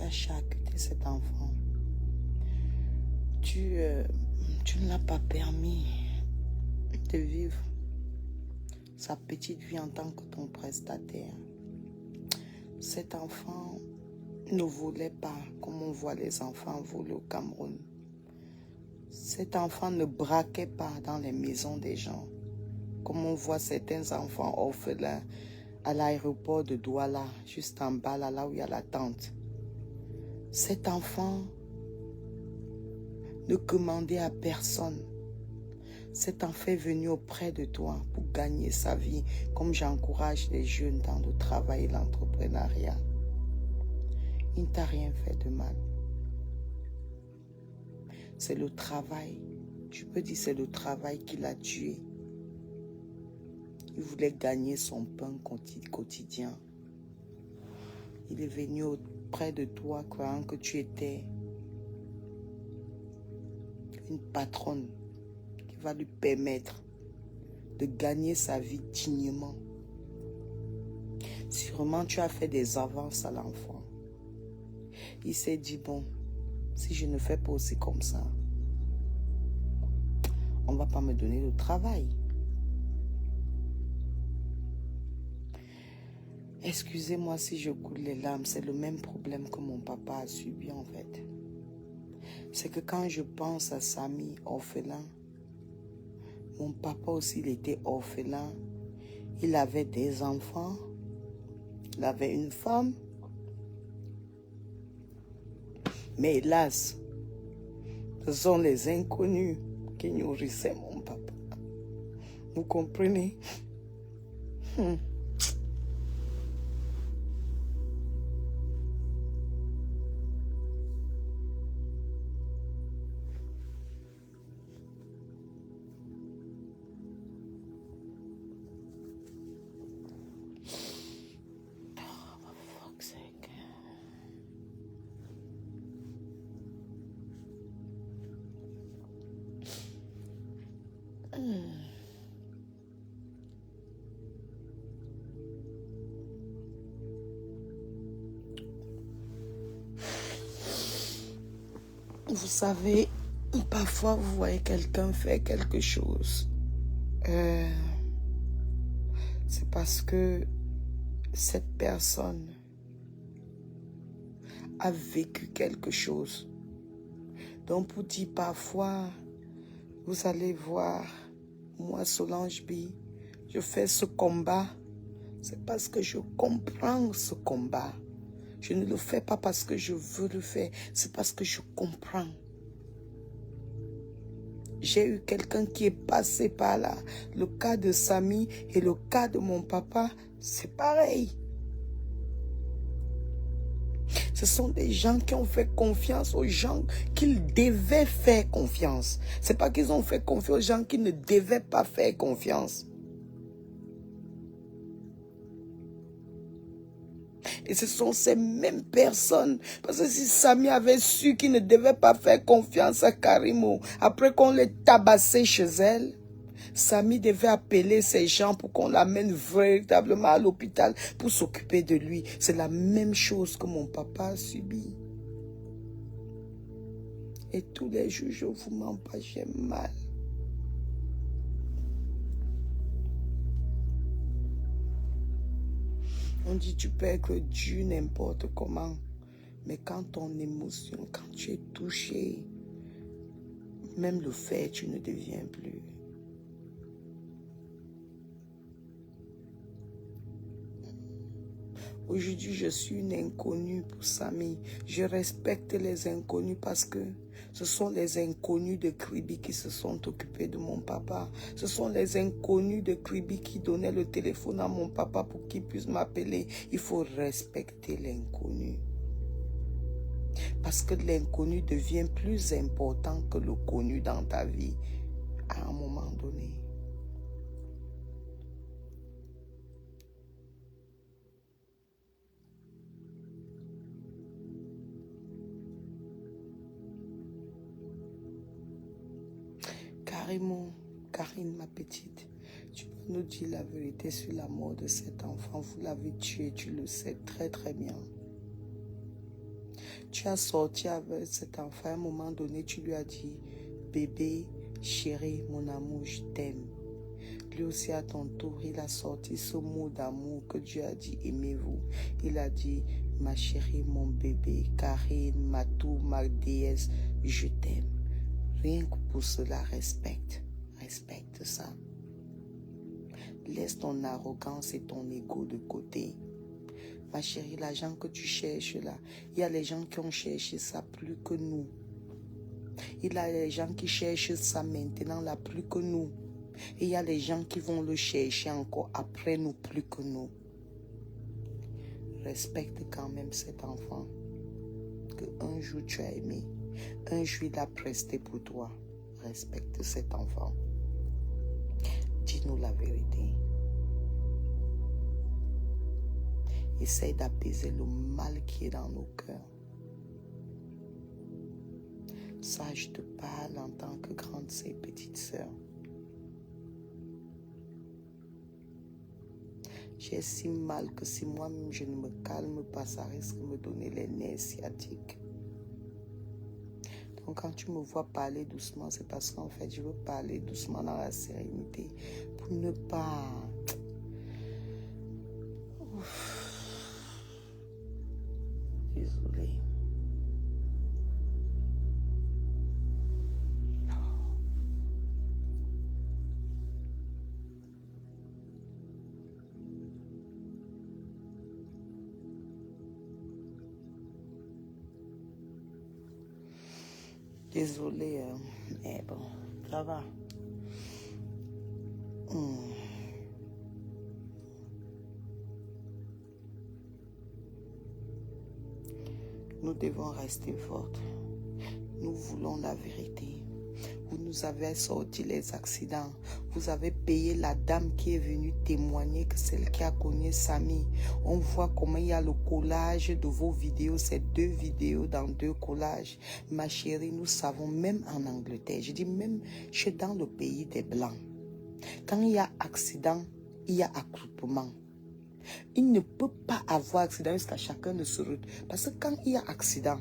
tu as charcuté cet enfant. Tu ne l'as pas permis de vivre sa petite vie en tant que ton prestataire. Cet enfant ne volait pas comme on voit les enfants voler au Cameroun. Cet enfant ne braquait pas dans les maisons des gens, comme on voit certains enfants orphelins à l'aéroport de Douala, juste en bas, là où il y a la tente. Cet enfant ne commandait à personne. Cet enfant est venu auprès de toi pour gagner sa vie, comme j'encourage les jeunes dans le travail et l'entrepreneuriat. Il ne t'a rien fait de mal. C'est le travail. Tu peux dire c'est le travail qui l'a tué. Il voulait gagner son pain quotidien. Il est venu auprès de toi croyant que tu étais une patronne qui va lui permettre de gagner sa vie dignement. Sûrement tu as fait des avances à l'enfant. Il s'est dit, bon, si je ne fais pas aussi comme ça, on ne va pas me donner le travail. Excusez-moi si je coule les larmes, c'est le même problème que mon papa a subi en fait. C'est que quand je pense à Samy, orphelin, mon papa aussi il était orphelin. Il avait des enfants, il avait une femme. Mais hélas, ce sont les inconnus qui nourrissaient mon papa. Vous comprenez? Vous savez, parfois vous voyez quelqu'un faire quelque chose. C'est parce que cette personne a vécu quelque chose. Donc pour dire parfois, vous allez voir, moi Solange B, je fais ce combat. C'est parce que je comprends ce combat. Je ne le fais pas parce que je veux le faire, c'est parce que je comprends. J'ai eu quelqu'un qui est passé par là. Le cas de Samy et le cas de mon papa, c'est pareil. Ce sont des gens qui ont fait confiance aux gens qu'ils devaient faire confiance. Ce n'est pas qu'ils ont fait confiance aux gens qui ne devaient pas faire confiance. Et ce sont ces mêmes personnes. Parce que si Samy avait su qu'il ne devait pas faire confiance à Karimo, après qu'on l'ait tabassé chez elle, Samy devait appeler ces gens pour qu'on l'amène véritablement à l'hôpital pour s'occuper de lui. C'est la même chose que mon papa a subi. Et tous les jours, je ne vous mens pas, j'ai mal. On dit tu peux être Dieu n'importe comment. Mais quand ton émotion, quand tu es touché, même le fait, tu ne deviens plus. Aujourd'hui, je suis une inconnue pour Samy. Je respecte les inconnus parce que ce sont les inconnus de Kribi qui se sont occupés de mon papa. Ce sont les inconnus de Kribi qui donnaient le téléphone à mon papa pour qu'il puisse m'appeler. Il faut respecter l'inconnu. Parce que l'inconnu devient plus important que le connu dans ta vie à un moment donné. Carrément, Karine, ma petite, tu peux nous dire la vérité sur la mort de cet enfant. Vous l'avez tué, tu le sais très très bien. Tu as sorti avec cet enfant, à un moment donné, tu lui as dit, bébé, chéri, mon amour, je t'aime. Lui aussi, à ton tour, il a sorti ce mot d'amour que Dieu a dit, aimez-vous. Il a dit, ma chérie, mon bébé, Karine, ma tour, ma déesse, je t'aime. Rien que pour cela, respecte ça. Laisse ton arrogance et ton ego de côté. Ma chérie, l'argent que tu cherches là, il y a les gens qui ont cherché ça plus que nous. Il y a les gens qui cherchent ça maintenant là plus que nous. Et il y a les gens qui vont le chercher encore après nous plus que nous. Respecte quand même cet enfant que un jour tu as aimé. Un jour il a presté pour toi. Respecte cet enfant. Dis-nous la vérité. Essaye d'apaiser le mal qui est dans nos cœurs. Ça, je te parle en tant que grande sœur, petite sœur. J'ai si mal que si moi-même je ne me calme pas, ça risque de me donner les nerfs sciatiques. Donc quand tu me vois parler doucement, c'est parce qu'en fait, je veux parler doucement dans la sérénité pour ne pas... Désolée. Désolée, mais bon, ça va. Nous devons rester fortes. Nous voulons la vérité. Vous nous avez sorti les accidents. Vous avez payé la dame qui est venue témoigner que celle qui a connu Samy. On voit comment il y a le collage de vos vidéos. C'est 2 vidéos dans 2 collages. Ma chérie, nous savons, même en Angleterre, je dis même chez dans le pays des Blancs, quand il y a accident, il y a accroupement. Il ne peut pas avoir accident jusqu'à chacun de se retrouver. Parce que quand il y a accident,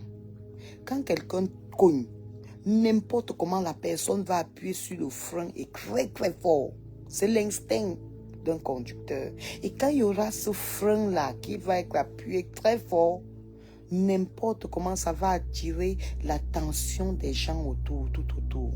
quand quelqu'un cogne, n'importe comment la personne va appuyer sur le frein et très très fort. C'est l'instinct d'un conducteur. Et quand il y aura ce frein-là qui va être appuyé très fort, n'importe comment ça va attirer l'attention des gens autour, tout autour.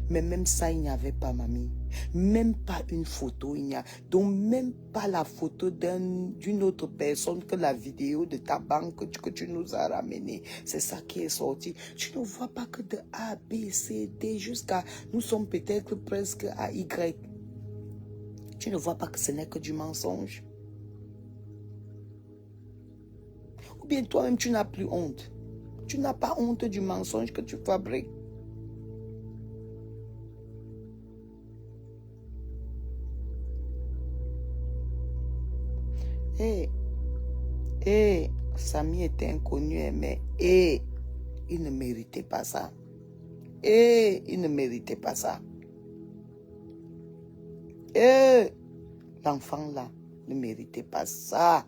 Mais même ça, il n'y avait pas, mamie. Même pas une photo, il n'y a. Donc même pas la photo d'une autre personne que la vidéo de ta banque que tu nous as ramené. C'est ça qui est sorti. Tu ne vois pas que de A, B, C, D jusqu'à... Nous sommes peut-être presque à Y. Tu ne vois pas que ce n'est que du mensonge. Ou bien toi-même, tu n'as plus honte. Tu n'as pas honte du mensonge que tu fabriques. Samy était inconnu, mais il ne méritait pas ça. Il ne méritait pas ça. L'enfant là ne méritait pas ça.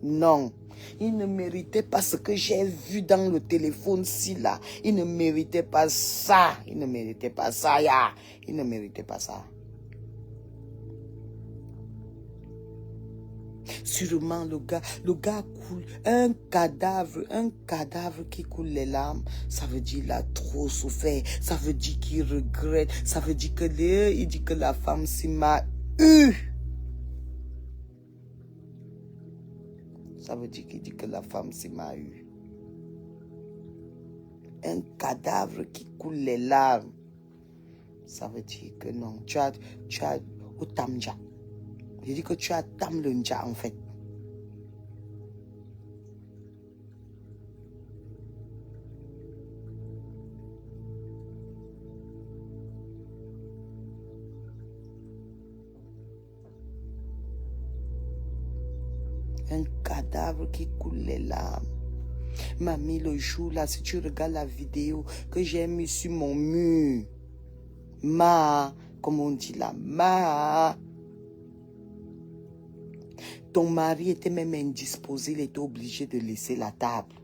Non, il ne méritait pas ce que j'ai vu dans le téléphone-ci là. Il ne méritait pas ça. Il ne méritait pas ça. Il ne méritait pas ça. Sûrement le gars coule un cadavre qui coule les larmes, ça veut dire qu'il a trop souffert, ça veut dire qu'il regrette, ça veut dire que il dit que la femme s'y m'a eu. Ça veut dire qu'il dit que la femme s'y m'a eu. Un cadavre qui coule les larmes, ça veut dire que non, tu as au tamja. Je dis que tu as tam le nja en fait. Un cadavre qui coule les larmes. Mamie, le jour là, si tu regardes la vidéo que j'ai mis sur mon mur, comme on dit là, Ton mari était même indisposé, il était obligé de laisser la table.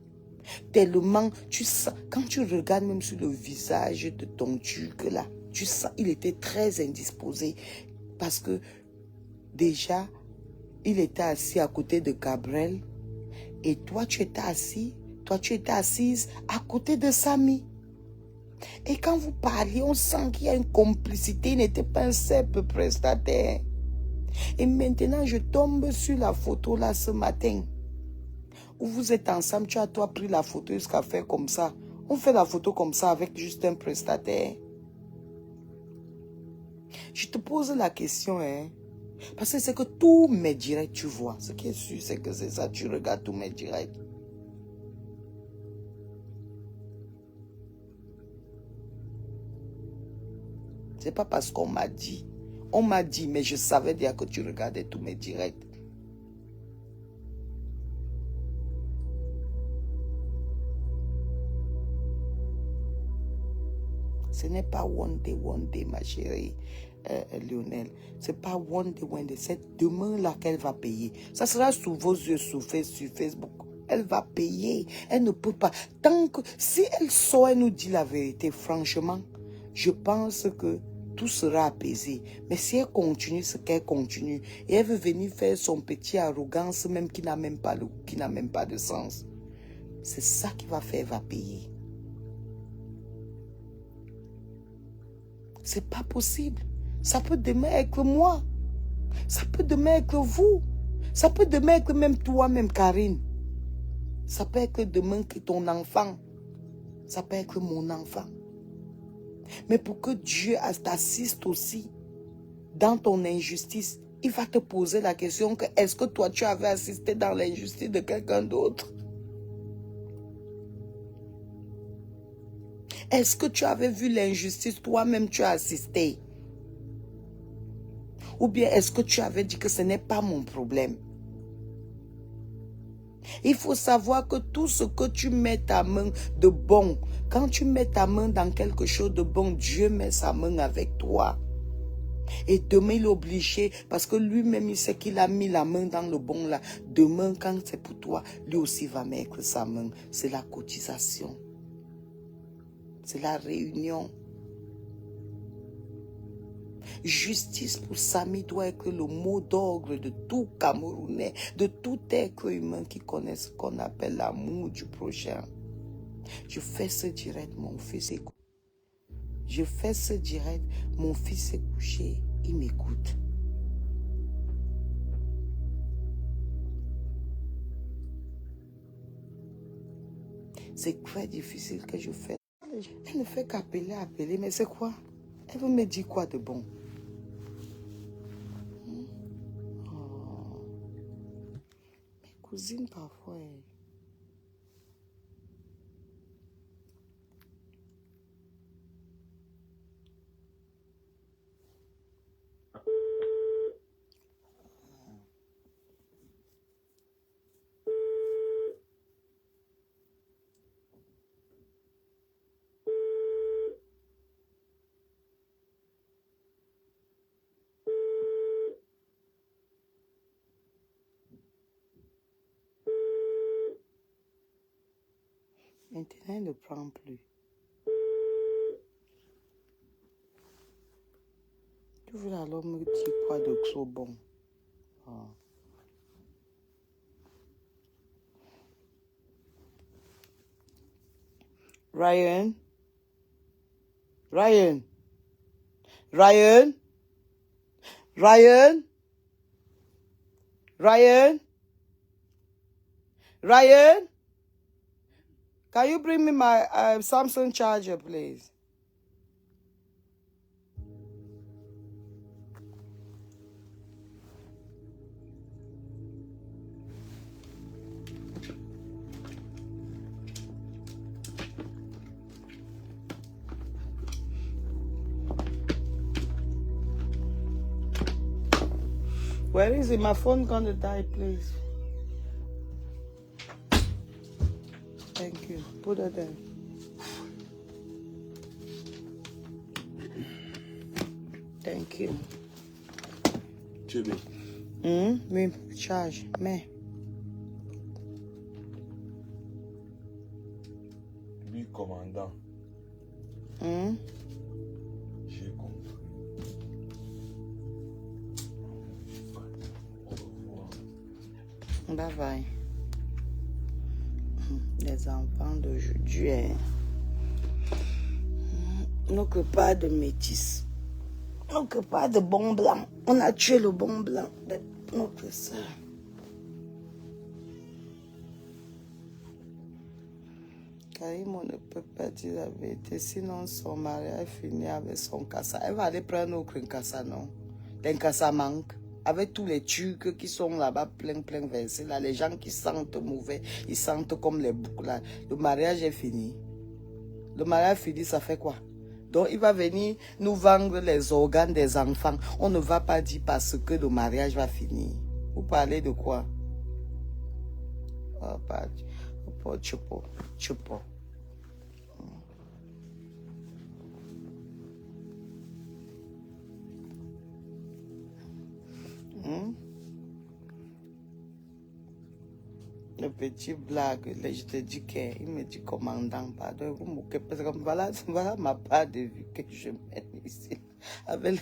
Tellement, tu sens, quand tu regardes même sur le visage de ton duc là, tu sens, il était très indisposé. Parce que déjà, il était assis à côté de Gabriel. Et toi, tu étais assise à côté de Samy. Et quand vous parliez, on sent qu'il y a une complicité. Il n'était pas un simple prestataire. Et maintenant, je tombe sur la photo là ce matin. Où vous êtes ensemble, tu as toi pris la photo jusqu'à faire comme ça. On fait la photo comme ça avec juste un prestataire. Je te pose la question, hein. Parce que c'est que tous mes directs, tu vois. Ce qui est sûr, c'est que c'est ça. Tu regardes tous mes directs. C'est pas parce qu'on m'a dit. On m'a dit, mais je savais déjà que tu regardais tous mes directs. Ce n'est pas one day, ma chérie Lionel. C'est pas one day. C'est demain là qu'elle va payer. Ça sera sous vos yeux, sur Facebook. Elle va payer. Elle ne peut pas. Tant que, si elle sort, elle nous dit la vérité, franchement, je pense que tout sera apaisé. Mais si elle continue ce qu'elle continue, et elle veut venir faire son petit arrogance, même qui n'a même pas de sens, c'est ça qui va faire, elle va payer. C'est pas possible. Ça peut demain être moi. Ça peut demain être vous. Ça peut demain être même toi, même Karine. Ça peut être demain que ton enfant. Ça peut être mon enfant. Mais pour que Dieu t'assiste aussi dans ton injustice, il va te poser la question que est-ce que toi tu avais assisté dans l'injustice de quelqu'un d'autre? Est-ce que tu avais vu l'injustice, toi-même tu as assisté? Ou bien est-ce que tu avais dit que ce n'est pas mon problème? Il faut savoir que tout ce que tu mets ta main de bon, quand tu mets ta main dans quelque chose de bon, Dieu met sa main avec toi. Et demain, il est obligé, parce que lui-même, il sait qu'il a mis la main dans le bon là. Demain, quand c'est pour toi, lui aussi va mettre sa main. C'est la cotisation. C'est la réunion. Justice pour Samy doit être le mot d'ordre de tout Camerounais, de tout être humain qui connaît ce qu'on appelle l'amour du prochain. Je fais ce direct, mon fils est couché. Je fais ce direct, mon fils est couché, il m'écoute. C'est très difficile que je fais. Elle ne fait qu'appeler, mais c'est quoi? Elle veut me dire quoi de bon? Oh. Mes cousines parfois. Maintenant, elle ne prend plus. Tu veux alors me dire quoi de trop bon? Oh. Ryan? Ryan? Ryan? Ryan? Ryan? Ryan? Can you bring me my Samsung charger, please? Where is it? My phone gonna die, please. Thank you. Put it there. Thank you. Jimmy. Oui, charge, mais... Lui, commandant. J'ai compris. Bye bye. Les enfants d'aujourd'hui, n'ont que pas de métis. N'ont que pas de bon blanc. On a tué le bon blanc de notre soeur. Karim, on ne peut pas dire la vérité, sinon son mariage finit avec son cassa. Elle va aller prendre autre cassa, non? Un cassa manque. Avec tous les trucs qui sont là-bas, plein versés, là, les gens qui sentent mauvais, ils sentent comme les boucs, là. Le mariage est fini. Le mariage fini, ça fait quoi? Donc, il va venir nous vendre les organes des enfants. On ne va pas dire parce que le mariage va finir. Vous parlez de quoi? Oh, pas... Chupo. Le petit blague, je te dis qu'il me dit commandant, pardon, vous moquez, parce que voilà ma part de vue que je mène ici. Avec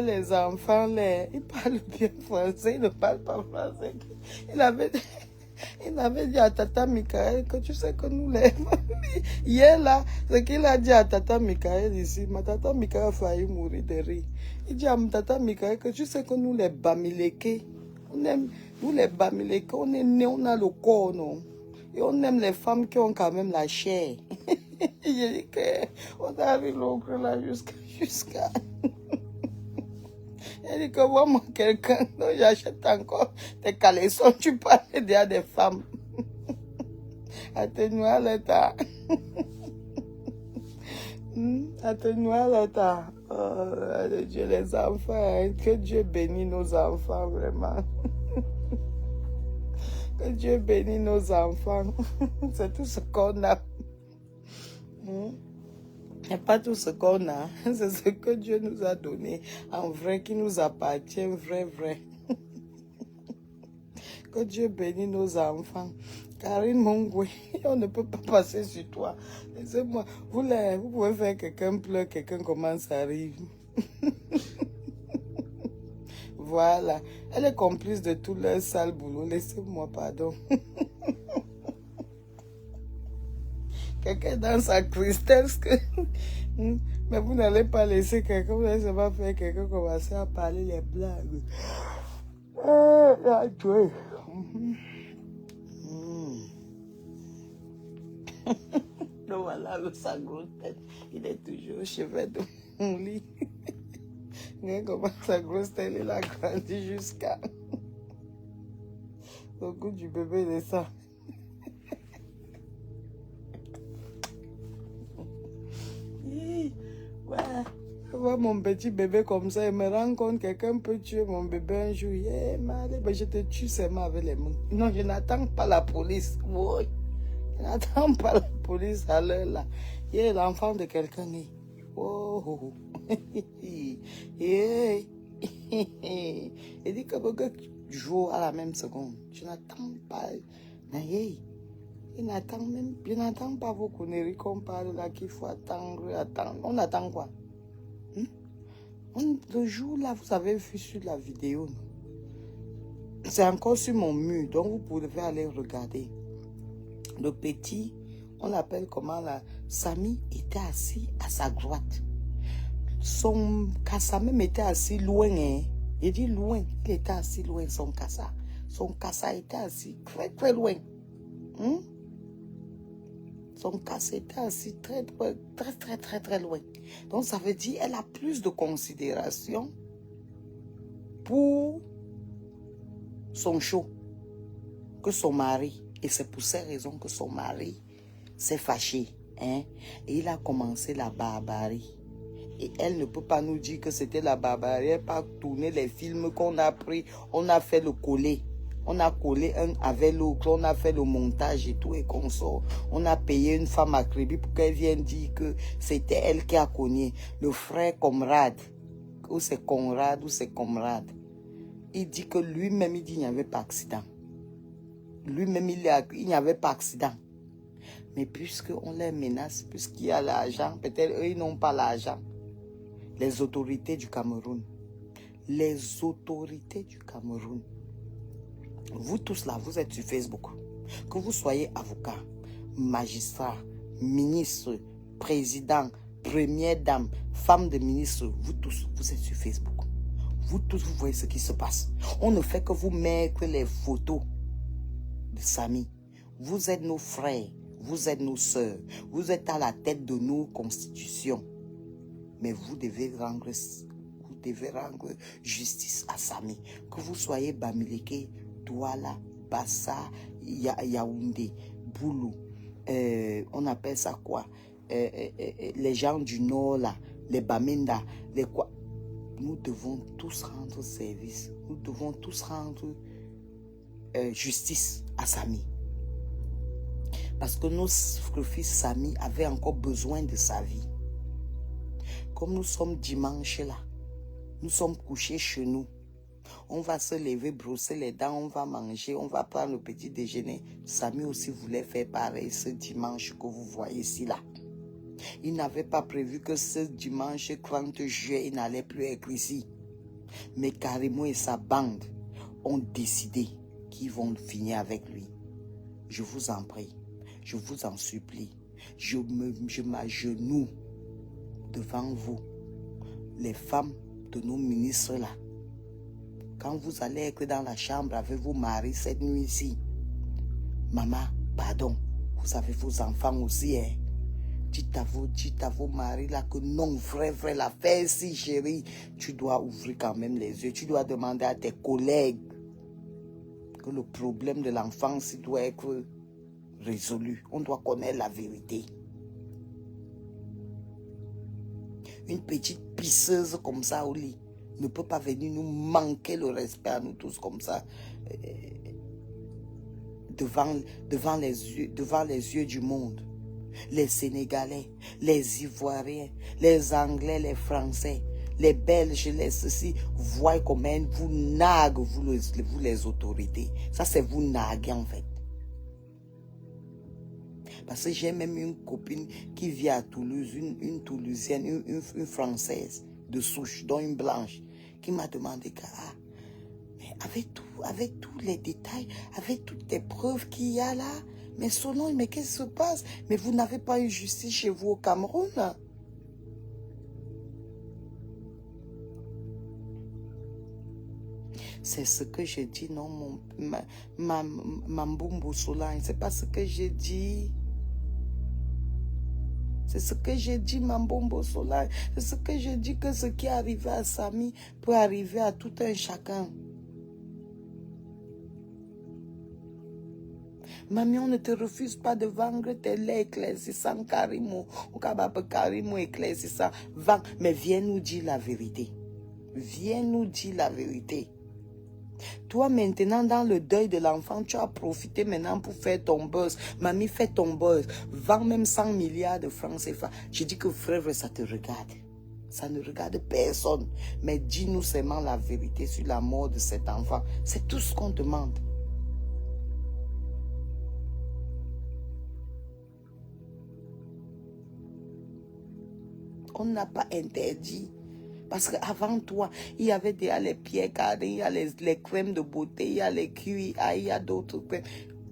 les enfants, ils parlent bien français, ils ne parlent pas français. Il avait dit à Tata Michael que tu sais que nous les... Hier là, ce qu'il a dit à Tata Michael ici, ma Tata Michael a failli mourir de rire. Il dit à Tata Michael que tu sais que nous les Bamileke, nous les Bamileke, on est nés, on a le corps, non? Et on aime les femmes qui ont quand même la chair. J'ai dit qu'on arrive l'autre là jusqu'à... Elle dit que moi, quelqu'un, j'achète encore des caleçons, tu parles déjà des femmes. Atténuer l'état. Atténuer l'état. Oh, Dieu, les enfants, hein. Que Dieu bénisse nos enfants, vraiment. Que Dieu bénisse nos enfants. C'est tout ce qu'on a. Et pas tout ce qu'on a, c'est ce que Dieu nous a donné, en vrai, qui nous appartient, vrai. Que Dieu bénisse nos enfants. Karine Mongwe, on ne peut pas passer sur toi. Laissez-moi, vous pouvez faire quelqu'un pleure, quelqu'un commence à rire. Voilà, elle est complice de tout leur sale boulot, laissez-moi, pardon. Quelqu'un dans sa tristesse que... Mais vous n'allez pas laisser quelqu'un, vous n'allez pas faire quelqu'un commencer à parler les blagues. Donc voilà, sa grosse tête, il est toujours au chevet de mon lit. Regarde comment sa grosse tête, il a grandi jusqu'à... Au goût du bébé de ça. Ouais, je vois mon petit bébé comme ça, il me rend compte que quelqu'un peut tuer mon bébé un jour. Yeah, mais je te tue seulement avec les mains. Non, je n'attends pas la police. Oui. Je n'attends pas la police à l'heure là. Yeah, l'enfant de quelqu'un est. Oh. Yeah. Il dit que tu joues à la même seconde. Je n'attends pas. Je n'attends pas vos conneries qu'on parle là qu'il faut attendre. On attend quoi? Le jour là, vous avez vu sur la vidéo, c'est encore sur mon mur, donc vous pouvez aller regarder. Le petit, on l'appelle comment là? Samy était assis à sa droite. Son cassa même était assis loin. Hein? Il dit loin, il était assis loin, son cassa. Son cassa était assis très loin. Son cassa était assis très loin. Donc ça veut dire qu'elle a plus de considération pour son show que son mari. Et c'est pour ces raisons que son mari s'est fâché. Hein? Et il a commencé la barbarie. Et elle ne peut pas nous dire que c'était la barbarie. Elle n'a pas tourné les films qu'on a pris. On a fait le coller. On a collé un avec l'autre. On a fait le montage et tout et qu'on sort. On a payé une femme à crédit pour qu'elle vienne dire que c'était elle qui a cogné. Le frère Comrade. ou c'est Conrad, ou c'est Comrade. Il dit que lui-même, il dit qu'il n'y avait pas accident. Lui-même, il n'y avait pas accident. Mais puisqu'on les menace, puisqu'il y a l'argent, peut-être eux, ils n'ont pas l'argent. Les autorités du Cameroun. Les autorités du Cameroun. Vous tous là, vous êtes sur Facebook. Que vous soyez avocat, magistrat, ministre, président, première dame, femme de ministre, vous tous, vous êtes sur Facebook. Vous tous, vous voyez ce qui se passe. On ne fait que vous mettre les photos de Samy. Vous êtes nos frères, vous êtes nos sœurs, vous êtes à la tête de nos constitutions. Mais vous devez rendre justice à Samy. Que vous soyez Bamileke, Douala, Bassa, Yaoundé, Boulou, on appelle ça quoi? Les gens du Nord là, les Bamenda, les quoi? Nous devons tous rendre service. Nous devons tous rendre justice à Samy. Parce que notre fils Samy avait encore besoin de sa vie. Comme nous sommes dimanche là, nous sommes couchés chez nous. On va se lever, brosser les dents, on va manger, on va prendre le petit déjeuner. Samy aussi voulait faire pareil ce dimanche que vous voyez ici là. Il n'avait pas prévu que ce dimanche 30 juillet, il n'allait plus être ici. Mais Karimo et sa bande ont décidé qu'ils vont finir avec lui. Je vous en prie, je vous en supplie, je m'agenouille devant vous, les femmes de nos ministres là. Quand vous allez être dans la chambre avec vos maris cette nuit-ci, maman, pardon, vous avez vos enfants aussi, hein. Dites à vos maris là que non, frère, l'affaire si chérie, tu dois ouvrir quand même les yeux. Tu dois demander à tes collègues que le problème de l'enfance doit être résolu. On doit connaître la vérité. Une petite pisseuse comme ça au lit ne peut pas venir nous manquer le respect à nous tous comme ça devant les yeux du monde. Les Sénégalais, les Ivoiriens, les Anglais, les Français, les Belges, les ceci, voient comment vous naguez, vous les autorités. Ça, c'est vous naguer en fait. Parce que j'ai même une copine qui vit à Toulouse, une Toulousienne, une Française de souche, dont une blanche, qui m'a demandé, mais avec tous les détails, avec toutes les preuves qu'il y a là, mais Solange, mais qu'est-ce qui se passe? Mais vous n'avez pas eu justice chez vous au Cameroun? C'est ce que j'ai dit, non, Mambumbo Solange, c'est pas ce que j'ai dit. C'est ce que j'ai dit, Mambumbo Solange. C'est ce que j'ai dit, que ce qui est arrivé à Samy peut arriver à tout un chacun. Mamie, on ne te refuse pas de vendre tes laits éclaircissants, Karimo. Ou Karimo éclaircissant. Vends, mais viens nous dire la vérité. Viens nous dire la vérité. Toi, maintenant, dans le deuil de l'enfant, tu as profité maintenant pour faire ton buzz. Mamie, fais ton buzz. Vends même 100 milliards de francs CFA. Je dis que frère, ça te regarde. Ça ne regarde personne. Mais dis-nous seulement la vérité sur la mort de cet enfant. C'est tout ce qu'on demande. On n'a pas interdit. Parce qu'avant toi, il y avait déjà les pierres cardées, il y a les crèmes de beauté, il y a les QI, il y a d'autres crèmes.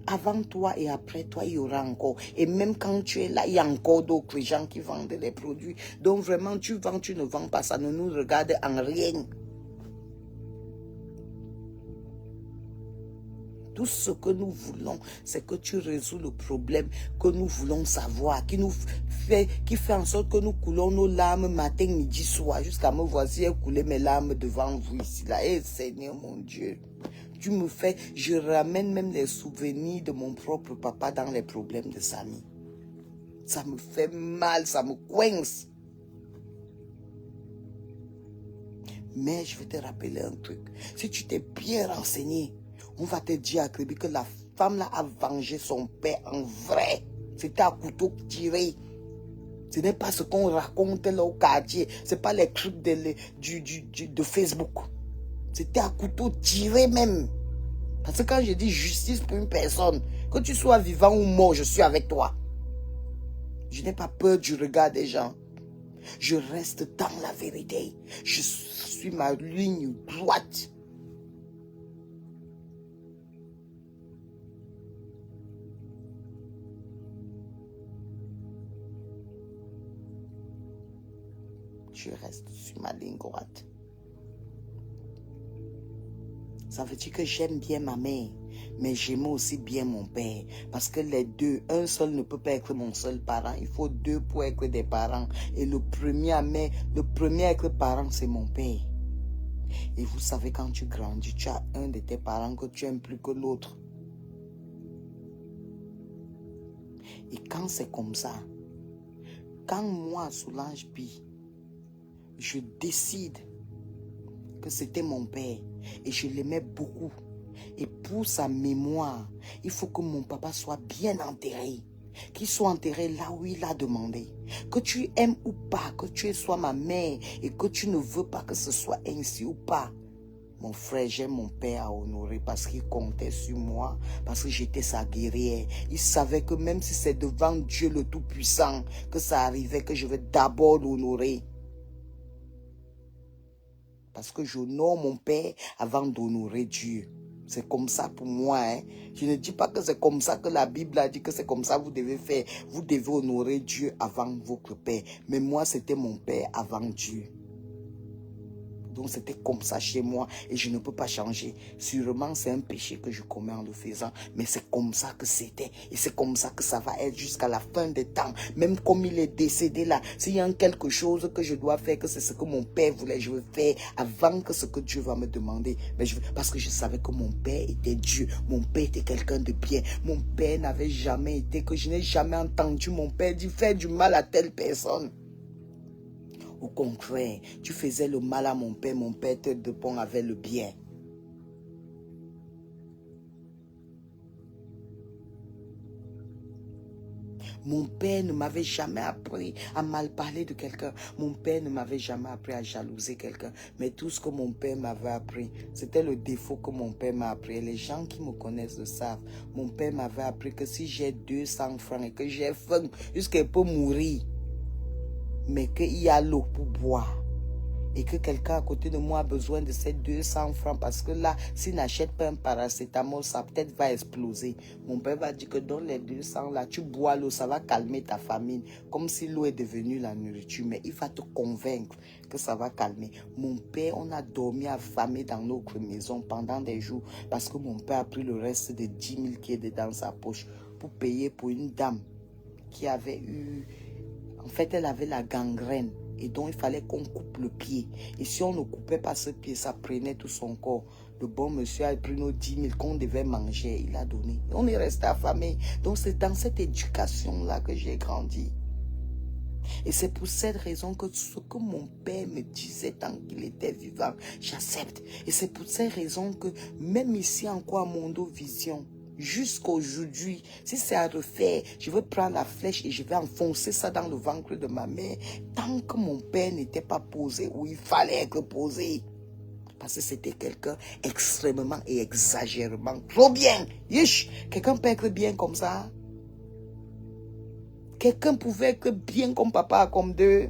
Avant toi et après toi, il y aura encore. Et même quand tu es là, il y a encore d'autres gens qui vendent les produits. Donc vraiment, tu vends, tu ne vends pas, ça ne nous regarde en rien. Tout ce que nous voulons, c'est que tu résous le problème que nous voulons savoir, qui fait en sorte que nous coulons nos larmes matin, midi, soir, jusqu'à me voici couler mes larmes devant vous ici, là. Eh Seigneur mon Dieu, tu me fais, je ramène même les souvenirs de mon propre papa dans les problèmes de Samy. Ça me fait mal, ça me coince. Mais je vais te rappeler un truc. Si tu t'es bien renseigné, on va te dire à Créby que la femme là a vengé son père en vrai. C'était à couteau tiré. Ce n'est pas ce qu'on raconte là au quartier. Ce n'est pas les trucs de Facebook. C'était à couteau tiré même. Parce que quand je dis justice pour une personne, que tu sois vivant ou mort, je suis avec toi. Je n'ai pas peur du regard des gens. Je reste dans la vérité. Je suis ma ligne droite. Je reste sur ma ligne droite. Ça veut dire que j'aime bien ma mère, mais j'aime aussi bien mon père. Parce que les deux, un seul ne peut pas être mon seul parent. Il faut deux pour être des parents. Et le premier à être parent, c'est mon père. Et vous savez, quand tu grandis, tu as un de tes parents que tu aimes plus que l'autre. Et quand c'est comme ça, quand moi, Solange Bi, je décide que c'était mon père et je l'aimais beaucoup. Et pour sa mémoire, il faut que mon papa soit bien enterré. Qu'il soit enterré là où il a demandé. Que tu aimes ou pas, que tu sois ma mère et que tu ne veux pas que ce soit ainsi ou pas. Mon frère, j'aime mon père à honorer parce qu'il comptait sur moi, parce que j'étais sa guerrière. Il savait que même si c'est devant Dieu le Tout-Puissant que ça arrivait, que je vais d'abord l'honorer. Parce que j'honore mon père avant d'honorer Dieu. C'est comme ça pour moi. Hein. Je ne dis pas que c'est comme ça que la Bible a dit que c'est comme ça que vous devez faire. Vous devez honorer Dieu avant votre père. Mais moi, c'était mon père avant Dieu. Donc c'était comme ça chez moi et je ne peux pas changer. Sûrement c'est un péché que je commets en le faisant, mais c'est comme ça que c'était et c'est comme ça que ça va être jusqu'à la fin des temps. Même comme il est décédé là, s'il y a quelque chose que je dois faire, que c'est ce que mon père voulait, je veux faire avant que ce que Dieu va me demander. Mais parce que je savais que mon père était Dieu, mon père était quelqu'un de bien. Mon père n'avait jamais été, que je n'ai jamais entendu mon père dire faire du mal à telle personne. Au contraire, tu faisais le mal à mon père te répond avec le bien. Mon père ne m'avait jamais appris à mal parler de quelqu'un. Mon père ne m'avait jamais appris à jalouser quelqu'un. Mais tout ce que mon père m'avait appris, c'était le défaut que mon père m'a appris. Et les gens qui me connaissent le savent. Mon père m'avait appris que si j'ai 200 francs et que j'ai faim jusqu'à peut mourir, mais qu'il y a l'eau pour boire. Et que quelqu'un à côté de moi a besoin de ces 200 francs parce que là, s'il n'achète pas un paracétamol, ça peut-être va exploser. Mon père va dire que dans les 200 là, tu bois l'eau, ça va calmer ta famine. Comme si l'eau est devenue la nourriture. Mais il va te convaincre que ça va calmer. Mon père, on a dormi affamé dans notre maison pendant des jours parce que mon père a pris le reste de 10 000 qui est dans sa poche pour payer pour une dame qui avait eu... En fait, elle avait la gangrène. Et donc, il fallait qu'on coupe le pied. Et si on ne coupait pas ce pied, ça prenait tout son corps. Le bon monsieur a pris nos 10 000 qu'on devait manger. Il a donné. Et on est resté affamé. Donc, c'est dans cette éducation-là que j'ai grandi. Et c'est pour cette raison que ce que mon père me disait tant qu'il était vivant, j'accepte. Et c'est pour cette raison que même ici encore à Mondo Vision, jusqu'à aujourd'hui, si c'est à refaire, je vais prendre la flèche et je vais enfoncer ça dans le ventre de ma mère tant que mon père n'était pas posé où il fallait être posé. Parce que c'était quelqu'un extrêmement et exagérément trop bien. Yish, quelqu'un peut être bien comme ça. Quelqu'un pouvait être bien comme papa, comme deux.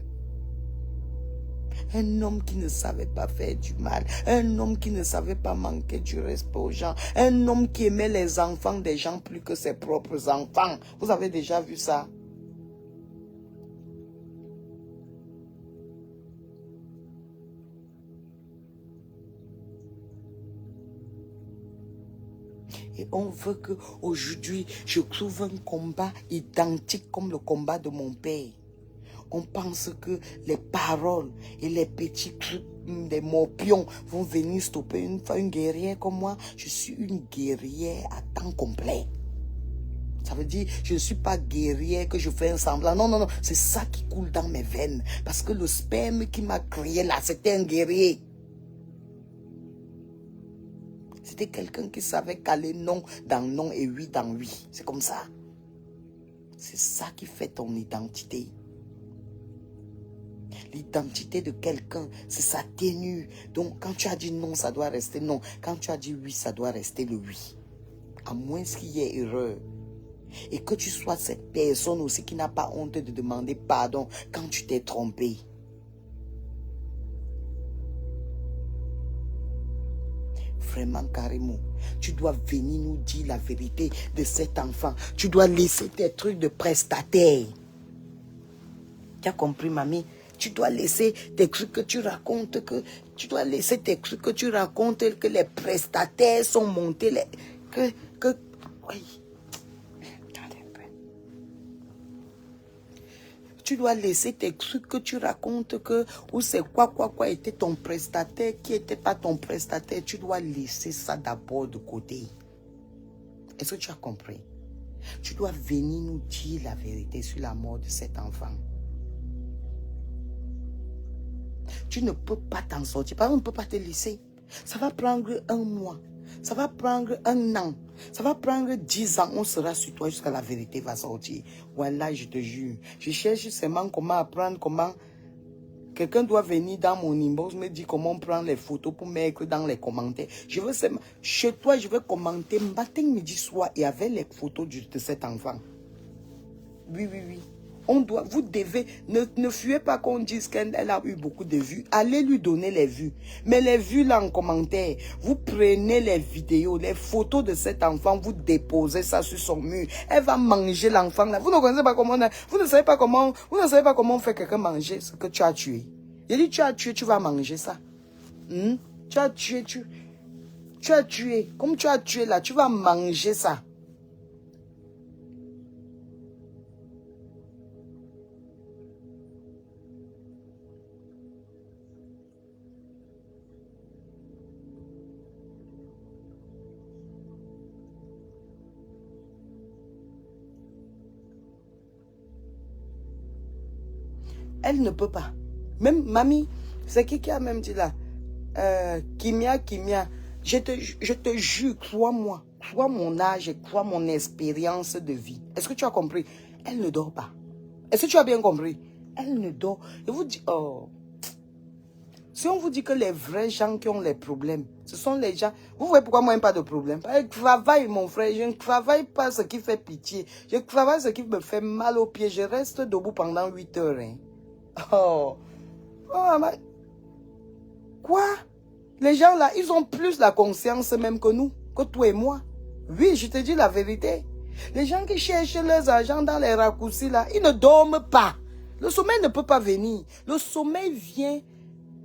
Un homme qui ne savait pas faire du mal. Un homme qui ne savait pas manquer du respect aux gens. Un homme qui aimait les enfants des gens plus que ses propres enfants. Vous avez déjà vu ça? Et on veut qu'aujourd'hui, je trouve un combat identique comme le combat de mon père. On pense que les paroles et les petits trucs des morpions vont venir stopper une guerrière comme moi. Je suis une guerrière à temps complet. Ça veut dire, je ne suis pas guerrière que je fais un semblant. Non, non, non. C'est ça qui coule dans mes veines. Parce que le sperme qui m'a créé là, c'était un guerrier. C'était quelqu'un qui savait caler non dans non et oui dans oui. C'est comme ça. C'est ça qui fait ton identité. L'identité de quelqu'un, c'est sa tenue. Donc, quand tu as dit non, ça doit rester non. Quand tu as dit oui, ça doit rester le oui. À moins qu'il y ait erreur. Et que tu sois cette personne aussi qui n'a pas honte de demander pardon quand tu t'es trompé. Vraiment, carrément, tu dois venir nous dire la vérité de cet enfant. Tu dois laisser tes trucs de prestataire. Tu as compris, mamie? Tu dois laisser tes trucs que tu racontes, que les prestataires sont montés, oui. Tu dois laisser tes trucs que tu racontes ou c'est quoi était ton prestataire, qui n'était pas ton prestataire. Tu dois laisser ça d'abord de côté. Est-ce que tu as compris? Tu dois venir nous dire la vérité sur la mort de cet enfant. Tu ne peux pas t'en sortir. Par exemple, on ne peut pas te laisser. Ça va prendre 1 mois. Ça va prendre 1 an. Ça va prendre 10 ans. On sera sur toi jusqu'à la vérité va sortir. Voilà, je te jure. Je cherche seulement comment apprendre, comment... Quelqu'un doit venir dans mon inbox, me dire comment prendre les photos pour mettre dans les commentaires. Je veux seulement... Chez toi, je vais commenter matin, midi, soir et avec les photos de cet enfant. Oui. Vous devez, ne fuyez pas qu'on dise qu'elle a eu beaucoup de vues. Allez lui donner les vues. Mais les vues là en commentaire, vous prenez les vidéos, les photos de cet enfant, vous déposez ça sur son mur. Elle va manger l'enfant là. Vous ne connaissez pas comment, vous ne savez pas comment on fait quelqu'un manger ce que tu as tué. Il dit tu as tué, tu vas manger ça. Tu as tué, tu as tué. Comme tu as tué là, tu vas manger ça. Elle ne peut pas. Même mamie, c'est qui a même dit là? Kimia, je te jure, crois-moi, crois mon âge et crois mon expérience de vie. Est-ce que tu as compris? Elle ne dort pas. Est-ce que tu as bien compris? Elle ne dort. Je vous dis, si on vous dit que les vrais gens qui ont les problèmes, ce sont les gens... Vous voyez pourquoi moi, je n'ai pas de problème? Je travaille, mon frère. Je ne travaille pas ce qui fait pitié. Je travaille ce qui me fait mal aux pieds. Je reste debout pendant 8 heures. Hein. Quoi? Les gens là, ils ont plus la conscience même que nous, que toi et moi. Oui, je te dis la vérité. Les gens qui cherchent leurs argent dans les raccourcis là, ils ne dorment pas. Le sommeil ne peut pas venir. Le sommeil vient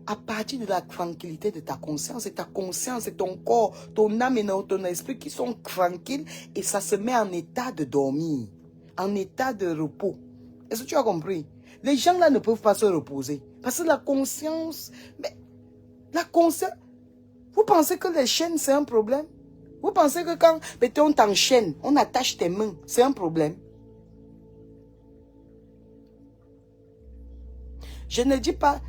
à partir de la tranquillité de ta conscience. Et ta conscience et ton corps, ton âme et ton esprit qui sont tranquilles et ça se met en état de dormir, en état de repos. Est-ce que tu as compris? Les gens là ne peuvent pas se reposer. Parce que la conscience... Mais la conscience... Vous pensez que les chaînes, c'est un problème? Vous pensez que quand on t'enchaîne, on attache tes mains, c'est un problème? Je ne dis pas...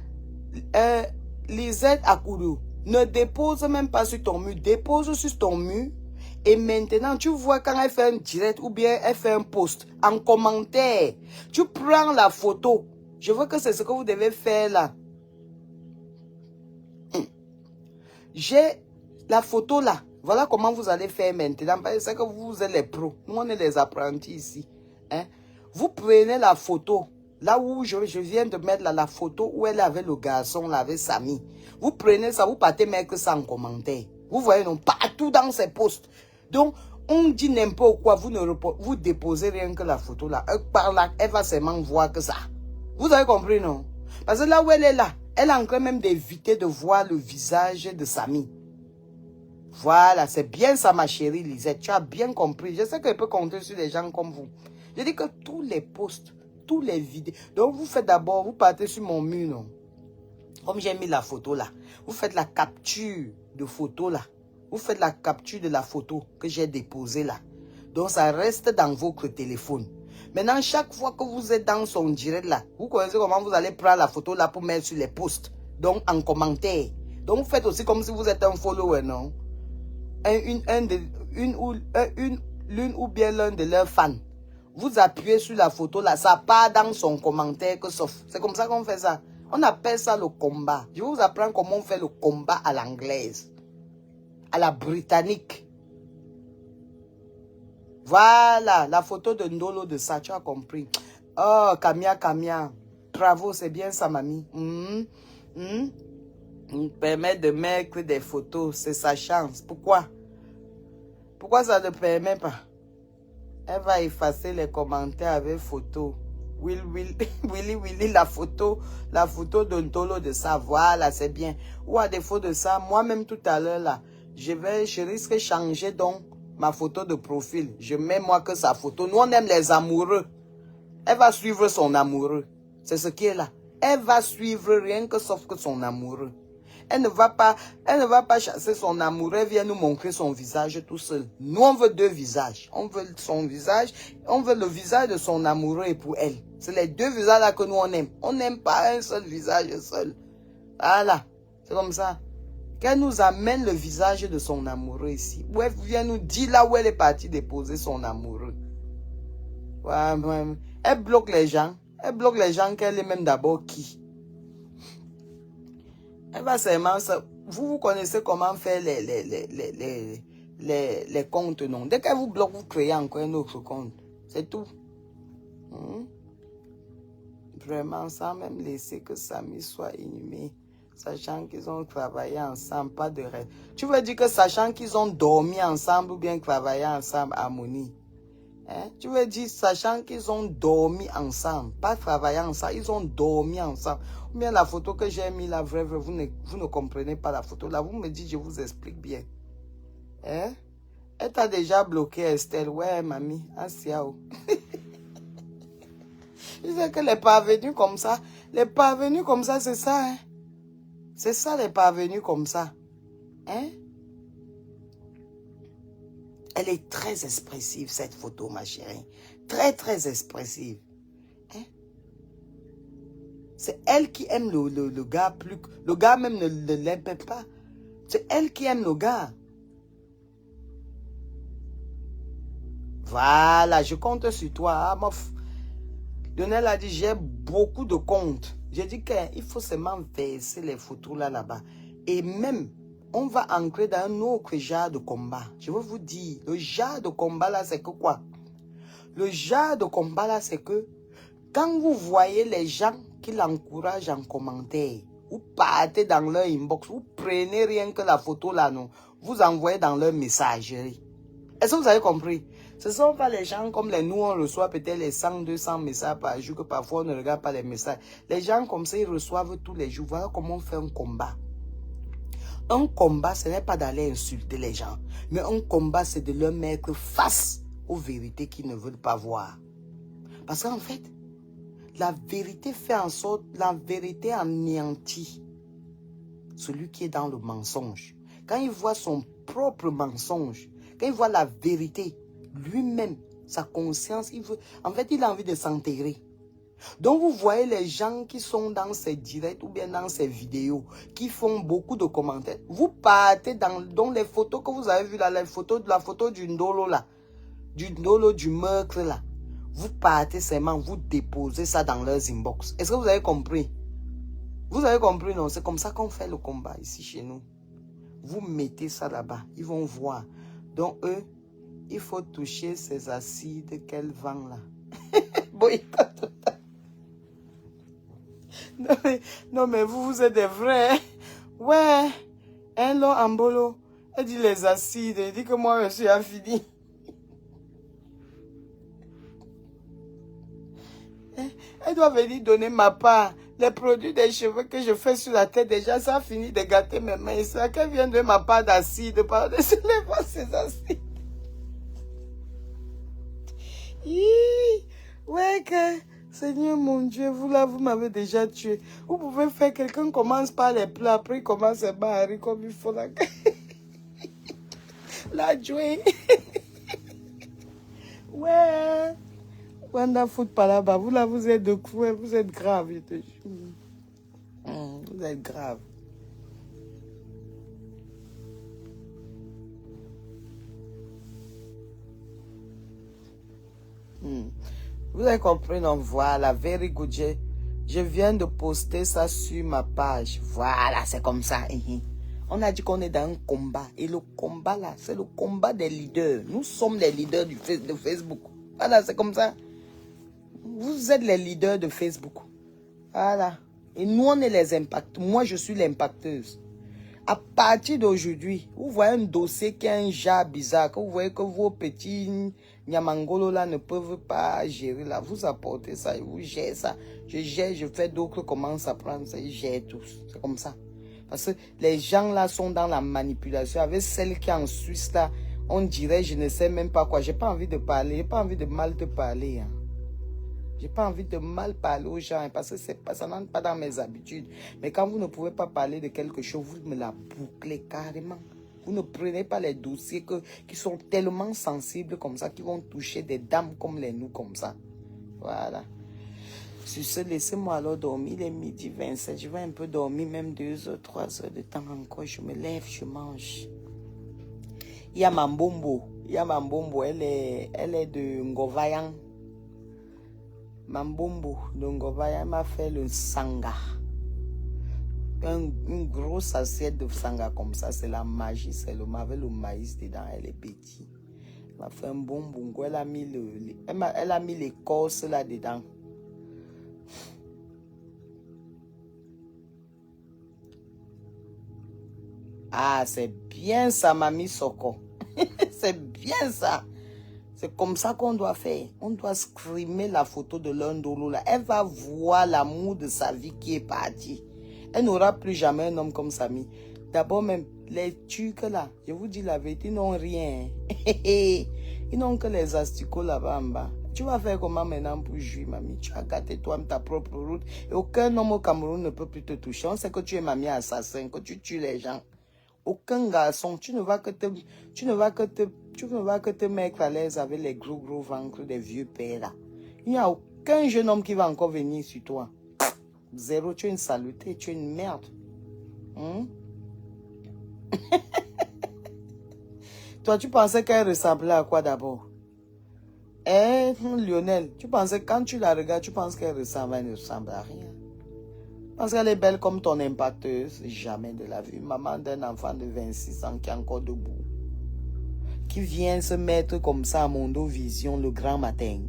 Lisette Akoudou, ne dépose même pas sur ton mur. Dépose sur ton mur. Et maintenant, tu vois quand elle fait un direct ou bien elle fait un post en commentaire, tu prends la photo. Je vois que c'est ce que vous devez faire là. J'ai la photo là. Voilà comment vous allez faire maintenant. C'est que vous êtes les pros. Nous, on est les apprentis ici. Hein? Vous prenez la photo. Là où je viens de mettre là, la photo où elle avait le garçon, là, avec Samy. Vous prenez ça, vous partez mettre ça en commentaire. Vous voyez, non, partout dans ces posts. Donc, on dit n'importe quoi, vous déposez rien que la photo là. Par là, elle va seulement voir que ça. Vous avez compris, non? Parce que là où elle est là, elle est en train même d'éviter de voir le visage de Samy. Voilà, c'est bien ça, ma chérie Lisette. Tu as bien compris. Je sais qu'elle peut compter sur des gens comme vous. Je dis que tous les posts, tous les vidéos. Donc, vous faites d'abord, vous partez sur mon mur, non? Comme j'ai mis la photo là. Vous faites la capture de photo là. Vous faites la capture de la photo que j'ai déposée là. Donc, ça reste dans votre téléphone. Maintenant, chaque fois que vous êtes dans son direct là, vous connaissez comment vous allez prendre la photo là pour mettre sur les posts. Donc, en commentaire. Donc, vous faites aussi comme si vous êtes un follower, non? L'une ou bien l'un de leurs fans. Vous appuyez sur la photo là, ça part dans son commentaire que sauf. C'est comme ça qu'on fait ça. On appelle ça le combat. Je vais vous apprendre comment on fait le combat à l'anglaise, à la britannique. Voilà, la photo de Ndolo de ça, tu as compris. Oh, Kamia. Bravo, c'est bien ça, mamie. Il permet de mettre des photos, c'est sa chance. Pourquoi? Pourquoi ça ne permet pas? Elle va effacer les commentaires avec photo. Willy, la photo de Ndolo de ça, voilà, c'est bien. Ou à défaut de ça, moi-même tout à l'heure là, je risque de changer donc ma photo de profil. Je mets moi que sa photo. Nous on aime les amoureux. Elle va suivre son amoureux. C'est ce qui est là. Elle va suivre rien que sauf que son amoureux. Elle ne va pas chasser son amoureux, elle vient nous montrer son visage tout seul. Nous, on veut deux visages. On veut son visage, on veut le visage de son amoureux et pour elle. C'est les deux visages là que nous, on aime. On n'aime pas un seul visage seul. Voilà, c'est comme ça. Qu'elle nous amène le visage de son amoureux ici. Ou elle vient nous dire là où elle est partie déposer son amoureux. Ouais. Elle bloque les gens. Elle bloque les gens qu'elle est même d'abord qui. Elle va seulement... Vous connaissez comment faire les comptes, non? Dès qu'elle vous bloque, vous créez encore un autre compte. C'est tout. Vraiment, sans même laisser que Samy soit inhumé. Sachant qu'ils ont travaillé ensemble, pas de rêve. Tu veux dire que sachant qu'ils ont dormi ensemble ou bien travaillé ensemble, harmonie? Hein? Tu veux dire, sachant qu'ils ont dormi ensemble, pas travaillé ensemble, ils ont dormi ensemble. Ou bien la photo que j'ai mis là, vous ne comprenez pas la photo là, vous me dites, je vous explique bien. Hein? Elle t'a déjà bloqué, Estelle. Ouais, mamie, Asiao. Je sais que les parvenus comme ça, c'est ça, hein? C'est ça, les parvenus comme ça. Hein? Elle est très expressive, cette photo, ma chérie. Très, très expressive. Hein? C'est elle qui aime le gars plus... Le gars même ne l'aime pas. C'est elle qui aime le gars. Voilà, je compte sur toi. Ah, Lionel a dit, j'ai beaucoup de comptes. J'ai dit qu'il faut seulement verser les photos là-bas. Et même... on va ancrer dans un autre genre de combat. Je veux vous dire, le genre de combat là, c'est que quoi? Le genre de combat là, c'est que quand vous voyez les gens qui l'encouragent en commentaire, vous partez dans leur inbox, vous prenez rien que la photo là, non, vous envoyez dans leur messagerie. Est-ce que vous avez compris? Ce sont pas les gens comme les nous, on reçoit peut-être les 100, 200 messages par jour, que parfois on ne regarde pas les messages. Les gens comme ça, ils reçoivent tous les jours. Voilà comment on fait un combat. Un combat, ce n'est pas d'aller insulter les gens. Mais un combat, c'est de leur mettre face aux vérités qu'ils ne veulent pas voir. Parce qu'en fait, la vérité fait en sorte, la vérité anéantit celui qui est dans le mensonge. Quand il voit son propre mensonge, quand il voit la vérité, lui-même, sa conscience, en fait, il a envie de s'enterrer. Donc, vous voyez les gens qui sont dans ces directs ou bien dans ces vidéos, qui font beaucoup de commentaires. Vous partez dans les photos que vous avez vues là, la photo du Ndolo là, du Ndolo du meurtre là. Vous partez seulement, vous déposez ça dans leurs inbox. Est-ce que vous avez compris? Vous avez compris, non? C'est comme ça qu'on fait le combat ici chez nous. Vous mettez ça là-bas, ils vont voir. Donc, eux, il faut toucher ces acides qu'elle vend là. Boycott. Non mais vous êtes des vrais. Ouais. Un long ambolo. Elle dit les acides. Elle dit que moi je suis affini. Elle doit venir donner ma part. Les produits des cheveux que je fais sur la tête, déjà ça a fini de gâter mes mains. C'est qu'elle vient de ma part d'acide. Par-dessus les bras, ces acides. Ouais que... Seigneur mon Dieu, vous là, vous m'avez déjà tué. Vous pouvez faire, quelqu'un commence par les plats, après il commence à barrer comme il faut là. La jouer. Ouais. Wanda foot par là-bas. Vous là, vous êtes de cruel, vous êtes grave, je te jure. Vous êtes grave. Vous avez compris, donc voilà, very good. Je viens de poster ça sur ma page. Voilà, c'est comme ça. On a dit qu'on est dans un combat. Et le combat là, c'est le combat des leaders. Nous sommes les leaders de Facebook. Voilà, c'est comme ça. Vous êtes les leaders de Facebook. Voilà. Et nous, on est les impacts. Moi, je suis l'impacteuse. À partir d'aujourd'hui, vous voyez un dossier qui est un genre bizarre, que vous voyez que vos petits Nyamangolo là ne peuvent pas gérer là, vous apportez ça et vous gérez ça. Je gère, je fais d'autres commencent à prendre ça, ils gèrent tous. C'est comme ça. Parce que les gens là sont dans la manipulation. Avec celle qui est en Suisse là, on dirait je ne sais même pas quoi. J'ai pas envie de parler, j'ai pas envie de mal te parler. Hein. J'ai pas envie de mal parler aux gens parce que ça n'entre pas dans mes habitudes. Mais quand vous ne pouvez pas parler de quelque chose, vous me la bouclez carrément. Vous ne prenez pas les dossiers qui sont tellement sensibles comme ça, qui vont toucher des dames comme les nous comme ça. Voilà. Sur ce, laissez-moi alors dormir. Il est midi 27. Je vais un peu dormir, même 2 heures, 3 heures de temps encore. Je me lève, je mange. Il y a Mambombo. Elle est de Ngovayan. Mambombo de Ngovayan m'a fait le sanga. Une grosse assiette de sanga comme ça, c'est la magie, c'est avec le maïs dedans, elle est petite. Elle m'a fait un bon bongo, elle a mis l'écorce là dedans. Ah, c'est bien ça, Mamie Soko. C'est bien ça. C'est comme ça qu'on doit faire. On doit scrimer la photo de l'Undolo là. Elle va voir l'amour de sa vie qui est parti. Elle n'aura plus jamais un homme comme Samy. D'abord même, les Turcs là, je vous dis la vérité, ils n'ont rien. Ils n'ont que les asticots là-bas en bas. Tu vas faire comment maintenant pour jouir, mamie? Tu as gâté toi ta propre route. Et aucun homme au Cameroun ne peut plus te toucher. On sait que tu es mamie assassin, que tu tues les gens. Aucun garçon, tu ne vas que te mettre à l'aise avec les gros ventres des vieux pères là. Il n'y a aucun jeune homme qui va encore venir sur toi. Zéro, tu es une saleté, tu es une merde. Toi, tu pensais qu'elle ressemblait à quoi d'abord? Lionel, tu pensais quand tu la regardes, tu penses qu'elle ne ressemble à rien. Parce qu'elle est belle comme ton impacteuse. Jamais de la vie. Maman d'un enfant de 26 ans qui est encore debout. Qui vient se mettre comme ça à mon dos vision le grand matin.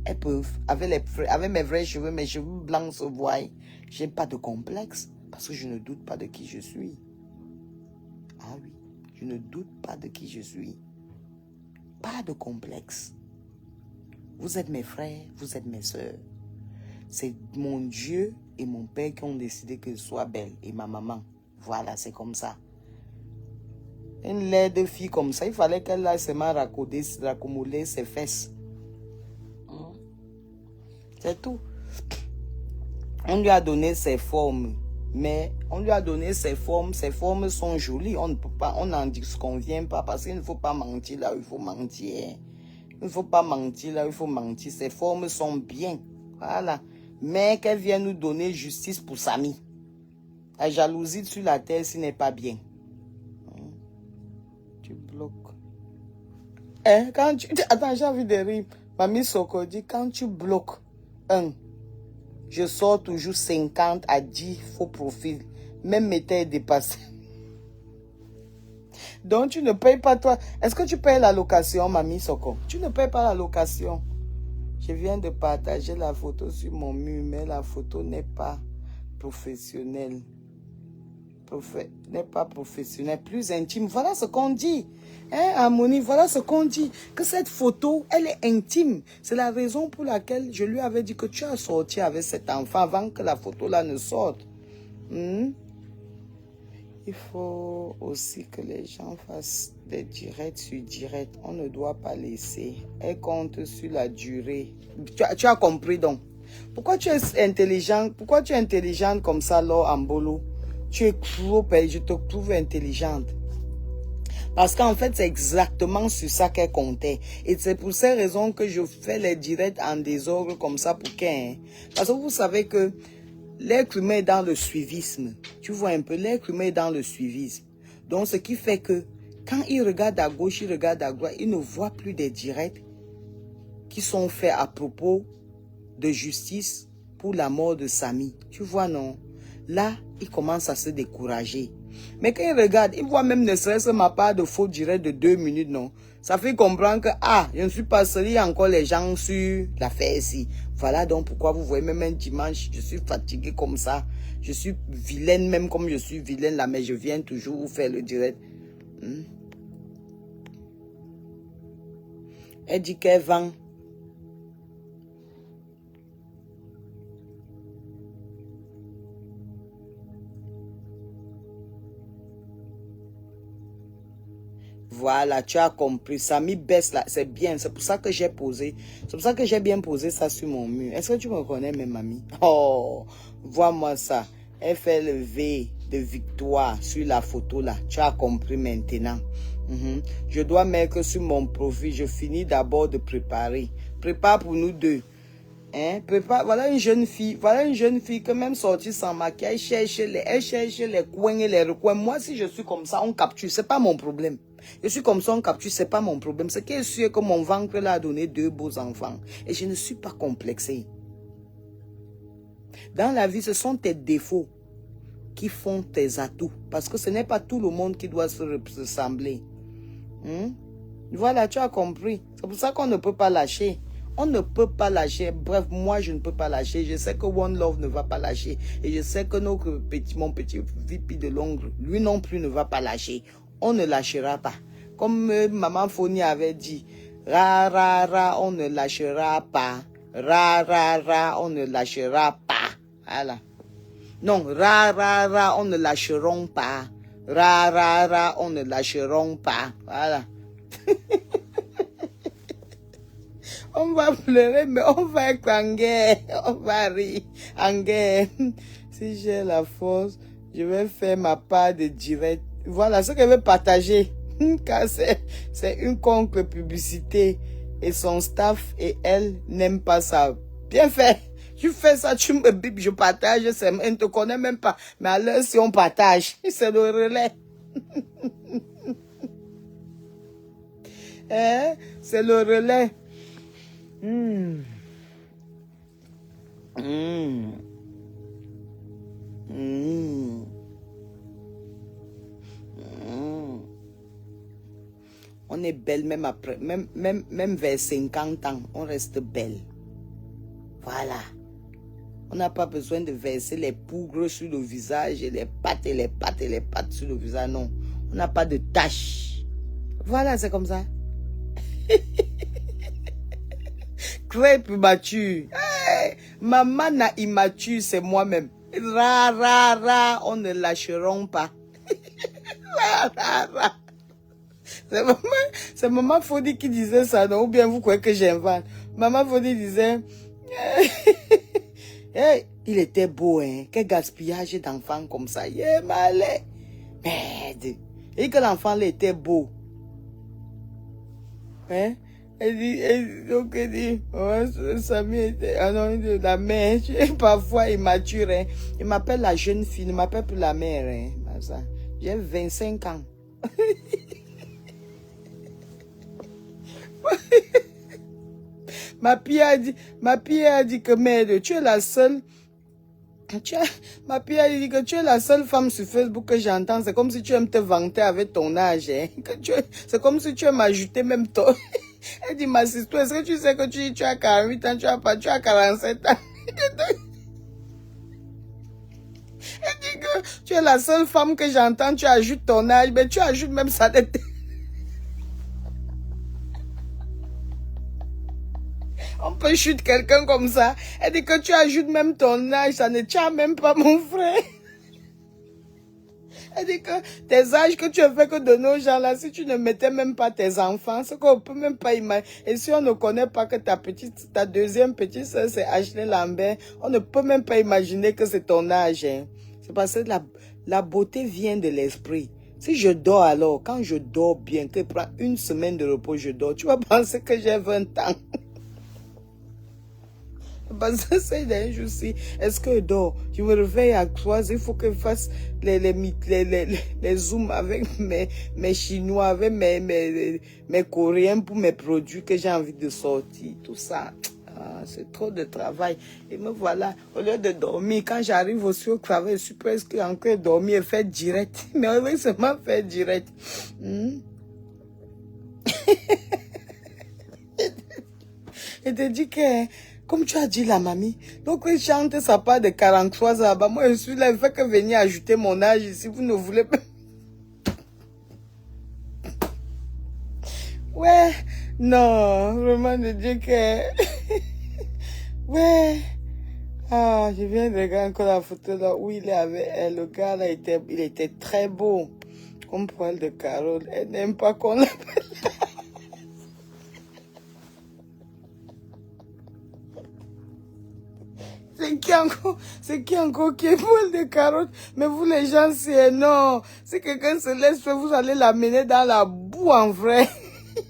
Elles peuvent. Avec mes vrais cheveux, mes cheveux blancs se voient. J'ai pas de complexe. Parce que je ne doute pas de qui je suis. Ah oui. Je ne doute pas de qui je suis. Pas de complexe. Vous êtes mes frères, vous êtes mes soeurs. C'est mon Dieu et mon père qui ont décidé que je sois belle. Et ma maman. Voilà, c'est comme ça. Une laide fille comme ça, il fallait qu'elle aille seulement raccommoder ses fesses. C'est tout. On lui a donné ses formes. Mais on lui a donné ses formes sont jolies. On ne peut pas, on n'en disconvient pas parce qu'il ne faut pas mentir là où il faut mentir. Il ne faut pas mentir là où il faut mentir. Ses formes sont bien. Voilà. Mais qu'elle vienne nous donner justice pour Samy. La jalousie sur la terre, ce n'est pas bien. Tu bloques. Quand tu... Attends, j'ai envie de rire. Mamie Soko dit, quand tu bloques je sors toujours 50 à 10 faux profils. Même mes têtes dépassées. Donc, tu ne payes pas toi. Est-ce que tu payes la location, Mamie Soko? Tu ne payes pas la location. Je viens de partager la photo sur mon mur, mais la photo n'est pas professionnelle. N'est pas professionnelle, plus intime. Voilà ce qu'on dit. Harmonie, voilà ce qu'on dit. Que cette photo, elle est intime. C'est la raison pour laquelle je lui avais dit que tu as sorti avec cet enfant avant que la photo là ne sorte. Il faut aussi que les gens fassent des directs sur direct. On ne doit pas laisser. Elle compte sur la durée. Tu as compris donc. Pourquoi tu es intelligent? Pourquoi tu es intelligente comme ça, Laure Ambolo? Tu es trop belle, je te trouve intelligente. Parce qu'en fait, c'est exactement sur ça qu'elle comptait. Et c'est pour ces raisons que je fais les directs en désordre comme ça pour qu'elle... Parce que vous savez que l'être humain est dans le suivisme. Tu vois un peu, l'être humain est dans le suivisme. Donc, ce qui fait que quand il regarde à gauche, il regarde à droite, il ne voit plus des directs qui sont faits à propos de justice pour la mort de Samy. Tu vois, non? Là, il commence à se décourager. Mais quand il regarde, il voit même ne serait-ce ma part de faute directe de 2 minutes, non? Ça fait comprendre que, ah, je ne suis pas seul, il y a encore les gens sur l'affaire ici. Voilà donc pourquoi vous voyez même un dimanche, je suis fatigué comme ça. Je suis vilaine même comme je suis vilaine là, mais je viens toujours vous faire le direct. Elle dit qu'elle vend. Voilà, tu as compris. Samy baisse là, c'est bien. C'est pour ça que j'ai posé. C'est pour ça que j'ai bien posé ça sur mon mur. Est-ce que tu me connais, mes mamies? Oh, vois-moi ça. Elle fait le V de victoire sur la photo là. Tu as compris maintenant. Je dois mettre sur mon profil. Je finis d'abord de préparer. Prépare pour nous deux. Hein? Prépare. Voilà une jeune fille. Voilà une jeune fille que même sortie sans maquillage, elle cherche les coins et les recoins. Moi, si je suis comme ça, on capture. C'est pas mon problème. Je suis comme ça, on capture, c'est pas mon problème. Ce qui est sûr que mon ventre là a donné 2 beaux enfants. Et je ne suis pas complexée. Dans la vie, ce sont tes défauts qui font tes atouts. Parce que ce n'est pas tout le monde qui doit se ressembler. Voilà, tu as compris. C'est pour ça qu'on ne peut pas lâcher. On ne peut pas lâcher. Bref, moi, je ne peux pas lâcher. Je sais que One Love ne va pas lâcher. Et je sais que mon petit VP de Londres, lui non plus ne va pas lâcher. On ne lâchera pas. Comme Maman Foni avait dit, ra, ra, ra, on ne lâchera pas. Ra, ra, ra, on ne lâchera pas. Voilà. Non, ra, ra, ra, on ne lâcheront pas. Ra, ra, ra, on ne lâcheront pas. Voilà. On va pleurer, mais on va être en guerre. On va rire en guerre. Si j'ai la force, je vais faire ma part de direct. Voilà ce qu'elle veut partager. Car c'est une contre publicité. Et son staff et elle n'aiment pas ça. Bien fait. Tu fais ça, tu me bipes, je partage. Elle ne te connaît même pas. Mais alors si on partage, c'est le relais. Hein? C'est le relais. On est belle même après, même vers 50 ans, on reste belle. Voilà. On n'a pas besoin de verser les poudres sur le visage et les pattes et les pattes et les pattes sur le visage, non. On n'a pas de taches. Voilà, c'est comme ça. Crêpe immature. Hey, maman n'a immature, c'est moi-même. Ra, ra, ra, on ne lâcheront pas. Ra, ra, ra. C'est maman Fodi qui disait ça, non? Ou bien vous croyez que j'invente. Maman Fodi disait, hey, il était beau, hein? Quel gaspillage d'enfants comme ça. Yeah, malais. Merde. Et que l'enfant était beau. Hein? Elle dit, oh, Samy était, ah non, la mère, parfois immature, hein. Il m'appelle la jeune fille, il ne m'appelle plus la mère, hein. J'ai 25 ans. Ma fille a dit que merde, tu es la seule. Ma fille a dit que tu es la seule femme sur Facebook que j'entends. C'est comme si tu aimes te vanter avec ton âge. Hein? C'est comme si tu aimes ajouter même ton. Elle dit, ma sister, est-ce que tu sais que tu as 48 ans, tu as 47 ans? Elle dit que tu es la seule femme que j'entends, tu ajoutes ton âge, mais tu ajoutes même ça. On peut chuter quelqu'un comme ça. Elle dit que tu ajoutes même ton âge, ça ne tient même pas, mon frère. Elle dit que tes âges que tu as fait que de nos gens là, si tu ne mettais même pas tes enfants, ce qu'on peut même pas imaginer. Et si on ne connaît pas que ta deuxième petite soeur c'est Ashley Lambert, on ne peut même pas imaginer que c'est ton âge. Hein. C'est parce que la beauté vient de l'esprit. Si je dors alors, quand je dors bien, que je prends une semaine de repos, je dors, tu vas penser que j'ai 20 ans. Parce que c'est d'un jour si, est-ce que je dors? Je me réveille à 3, il faut que je fasse les zooms avec mes Chinois, avec mes Coréens pour mes produits que j'ai envie de sortir, tout ça. Ah, c'est trop de travail. Et me voilà, au lieu de dormir, quand j'arrive aussi au travail, je suis presque en train de dormir et faire direct. Mais on veut seulement faire direct. Et te dis que, comme tu as dit la mamie, donc il chante sa part de 43 ans. Bah, moi, je suis là, il fait que venir ajouter mon âge ici. Vous ne voulez pas. Ouais, non, vraiment de dire que... Ouais. Ah, je viens de regarder encore la photo là où il est avec elle. Le gars là, il était très beau. Comme poil de Carole. Elle n'aime pas qu'on l'appelle. C'est qui encore qui est poil de carotte? Mais vous les gens, c'est non. Si quelqu'un se laisse faire, vous allez l'amener dans la boue en vrai. Je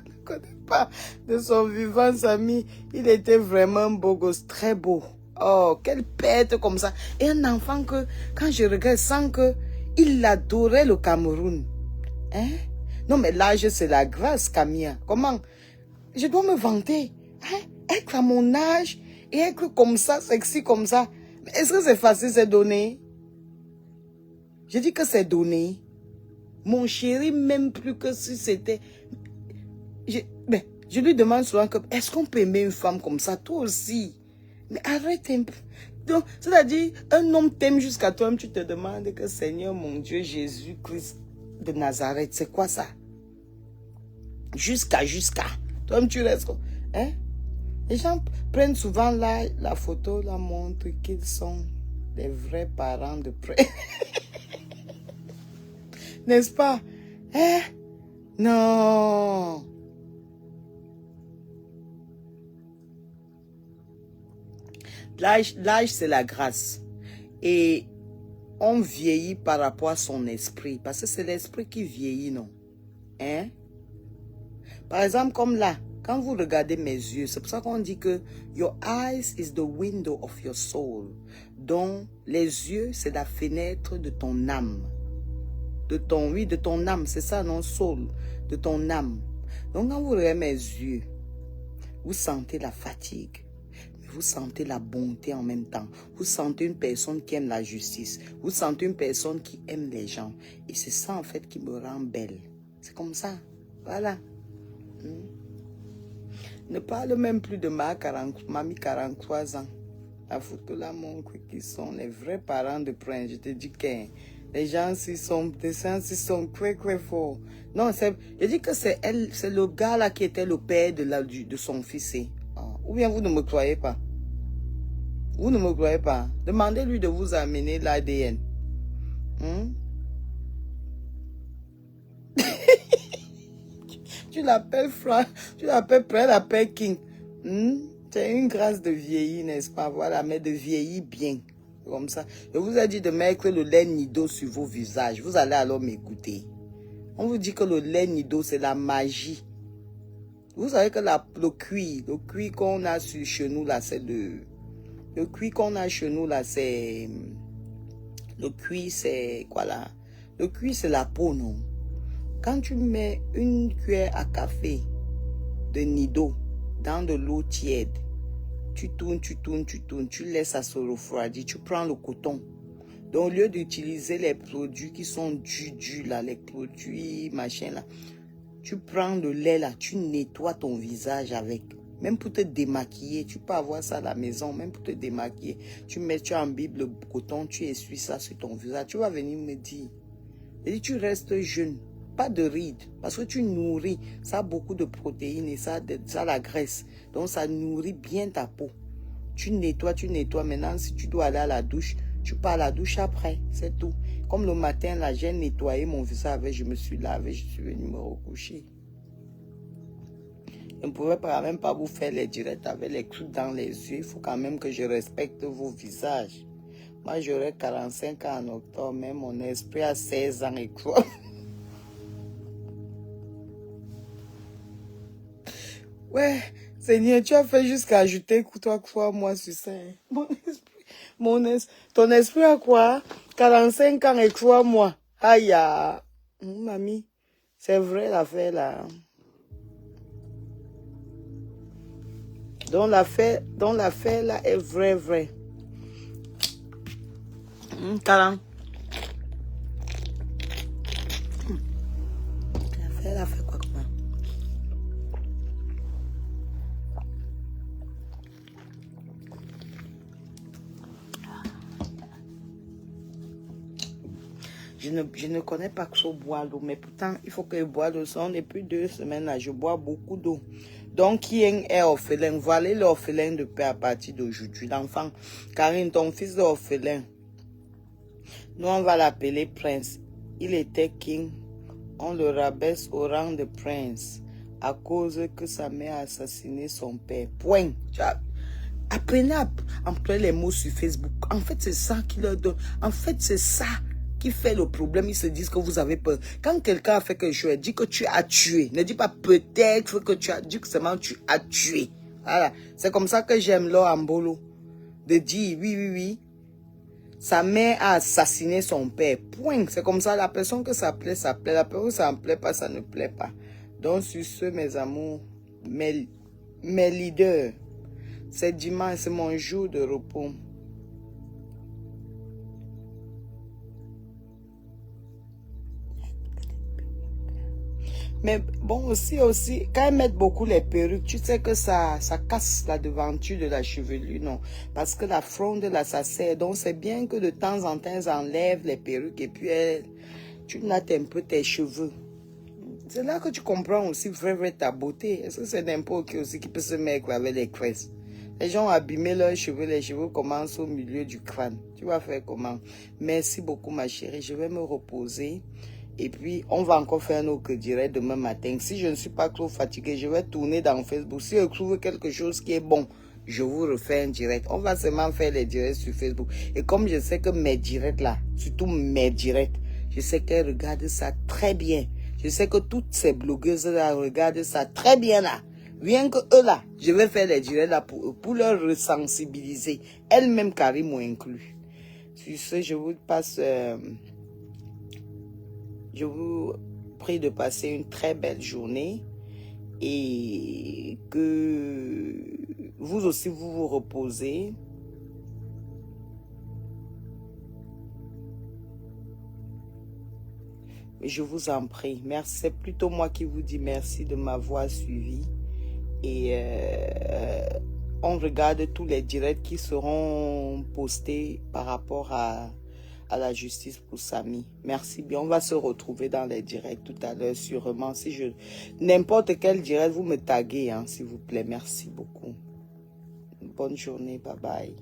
ne connais pas de son vivant, Samy. Il était vraiment beau gosse, très beau. Oh, quelle pète comme ça. Et un enfant que, quand je regarde, sens que il adorait le Cameroun. Hein? Non, mais l'âge, c'est la grâce, Camilla. Comment? Je dois me vanter. Hein? Être à mon âge et être comme ça, sexy comme ça. Est-ce que c'est facile, c'est donné? Je dis que c'est donné. Mon chéri, même plus que si c'était... Je lui demande souvent que, est-ce qu'on peut aimer une femme comme ça? Toi aussi. Mais arrête un peu. Donc, c'est-à-dire, un homme t'aime jusqu'à toi, tu te demandes que Seigneur, mon Dieu, Jésus-Christ de Nazareth, c'est quoi ça? Jusqu'à. Toi-même, tu restes comme... Hein? Les gens prennent souvent la photo, la montre qu'ils sont des vrais parents de près. N'est-ce pas? Hein? Non. L'âge, c'est la grâce. Et on vieillit par rapport à son esprit. Parce que c'est l'esprit qui vieillit, non? Hein? Par exemple, comme là, quand vous regardez mes yeux, c'est pour ça qu'on dit que your eyes is the window of your soul. Donc, les yeux, c'est la fenêtre de ton âme. De ton âme, c'est ça, non, soul, de ton âme. Donc, quand vous regardez mes yeux, vous sentez la fatigue. Vous sentez la bonté en même temps. Vous sentez une personne qui aime la justice. Vous sentez une personne qui aime les gens. Et c'est ça, en fait, qui me rend belle. C'est comme ça. Voilà. Ne parle même plus de mamie 43 ans. La photo là montre qui sont les vrais parents de Prince. Je te dis que les gens s'y sont très très forts. Non, je dis que c'est elle, c'est le gars là qui était le père de son fils. Ou bien vous ne me croyez pas? Vous ne me croyez pas? Demandez-lui de vous amener l'ADN. Tu l'appelles Franck, tu l'appelles Prince, l'appelles King. C'est une grâce de vieillir, n'est-ce pas? Voilà, mais de vieillir bien. Comme ça. Je vous ai dit de mettre le lait Nido sur vos visages. Vous allez alors m'écouter. On vous dit que le lait Nido, c'est la magie. Vous savez que le cuir qu'on a sur chez nous, là, c'est le cuir qu'on a chez nous, là, c'est... Le cuir, c'est quoi, là? Le cuir, c'est la peau, non? Quand tu mets une cuillère à café de Nido dans de l'eau tiède, tu tournes, tu laisses ça se refroidir, tu prends le coton. Donc, au lieu d'utiliser les produits qui sont durs là, les produits machin là, tu prends le lait là, tu nettoies ton visage avec. Même pour te démaquiller, tu peux avoir ça à la maison, même pour te démaquiller. Tu imbibes le coton, tu essuies ça sur ton visage. Tu vas venir me dire, et tu restes jeune, pas de rides, parce que tu nourris, ça a beaucoup de protéines et ça a la graisse. Donc ça nourrit bien ta peau. Tu nettoies. Maintenant, si tu dois aller à la douche, tu pars à la douche après, c'est tout. Comme le matin, là, j'ai nettoyé mon visage, je me suis lavé, je suis venu me recoucher. Je ne pouvais même pas vous faire les directs avec les trucs dans les yeux. Il faut quand même que je respecte vos visages. Moi, j'aurai 45 ans en octobre, mais mon esprit a 16 ans et quoi. Ouais, Seigneur, tu as fait jusqu'à ajouter toi, moi sur ça. Ton esprit a quoi? 45 ans et 3 mois. Aïe, mamie, c'est vrai l'affaire là. Donc l'affaire là est vraie. L'affaire là fait quoi comment? Je ne connais pas que je bois l'eau, mais pourtant, il faut que je bois l'eau. Depuis 2 semaines, là, je bois beaucoup d'eau. Donc, qui est orphelin? Voilà l'orphelin de paix à partir d'aujourd'hui. L'enfant, Karine, ton fils est orphelin. Nous, on va l'appeler prince. Il était king. On le rabaisse au rang de prince à cause que sa mère a assassiné son père. Point. Apprenez à employer les mots sur Facebook. En fait, c'est ça qui leur donne. En fait, c'est ça qui fait le problème. Ils se disent que vous avez peur. Quand quelqu'un a fait quelque chose, dis que tu as tué. Ne dis pas peut-être que tu as dit que seulement tu as tué. Voilà. C'est comme ça que j'aime Laure Ambolo. De dire oui. Sa mère a assassiné son père. Point. C'est comme ça. La personne que ça plaît, ça plaît. La personne que ça ne plaît pas, ça ne plaît pas. Donc, sur ce, mes amours, mes leaders, c'est dimanche, c'est mon jour de repos. Mais bon, aussi, quand ils mettent beaucoup les perruques, tu sais que ça casse la devanture de la chevelure, non? Parce que la fronde, là, ça sert. Donc, c'est bien que de temps en temps, ils enlèvent les perruques et puis tu nattes un peu tes cheveux. C'est là que tu comprends aussi vraiment ta beauté. Est-ce que c'est n'importe qui aussi qui peut se mettre avec les tresses? Les gens ont abîmé leurs cheveux, les cheveux commencent au milieu du crâne. Tu vas faire comment? Merci beaucoup, ma chérie. Je vais me reposer. Et puis, on va encore faire nos que direct demain matin. Si je ne suis pas trop fatigué, je vais tourner dans Facebook. Si je trouve quelque chose qui est bon, je vous refais un direct. On va seulement faire les directs sur Facebook. Et comme je sais que mes directs là, surtout mes directs, je sais qu'elles regardent ça très bien. Je sais que toutes ces blogueuses là regardent ça très bien là. Rien que eux là, je vais faire les directs là pour leur resensibiliser. Elles-mêmes, Karim m'ont inclus. Sur ce, je vous passe... je vous prie de passer une très belle journée et que vous aussi vous vous reposez. Mais je vous en prie, merci. C'est plutôt moi qui vous dis merci de m'avoir suivi. Et on regarde tous les directs qui seront postés par rapport à la justice pour Samy. Merci bien. On va se retrouver dans les directs tout à l'heure, sûrement. Si je n'importe quel direct, vous me taguez, hein, s'il vous plaît. Merci beaucoup. Bonne journée. Bye bye.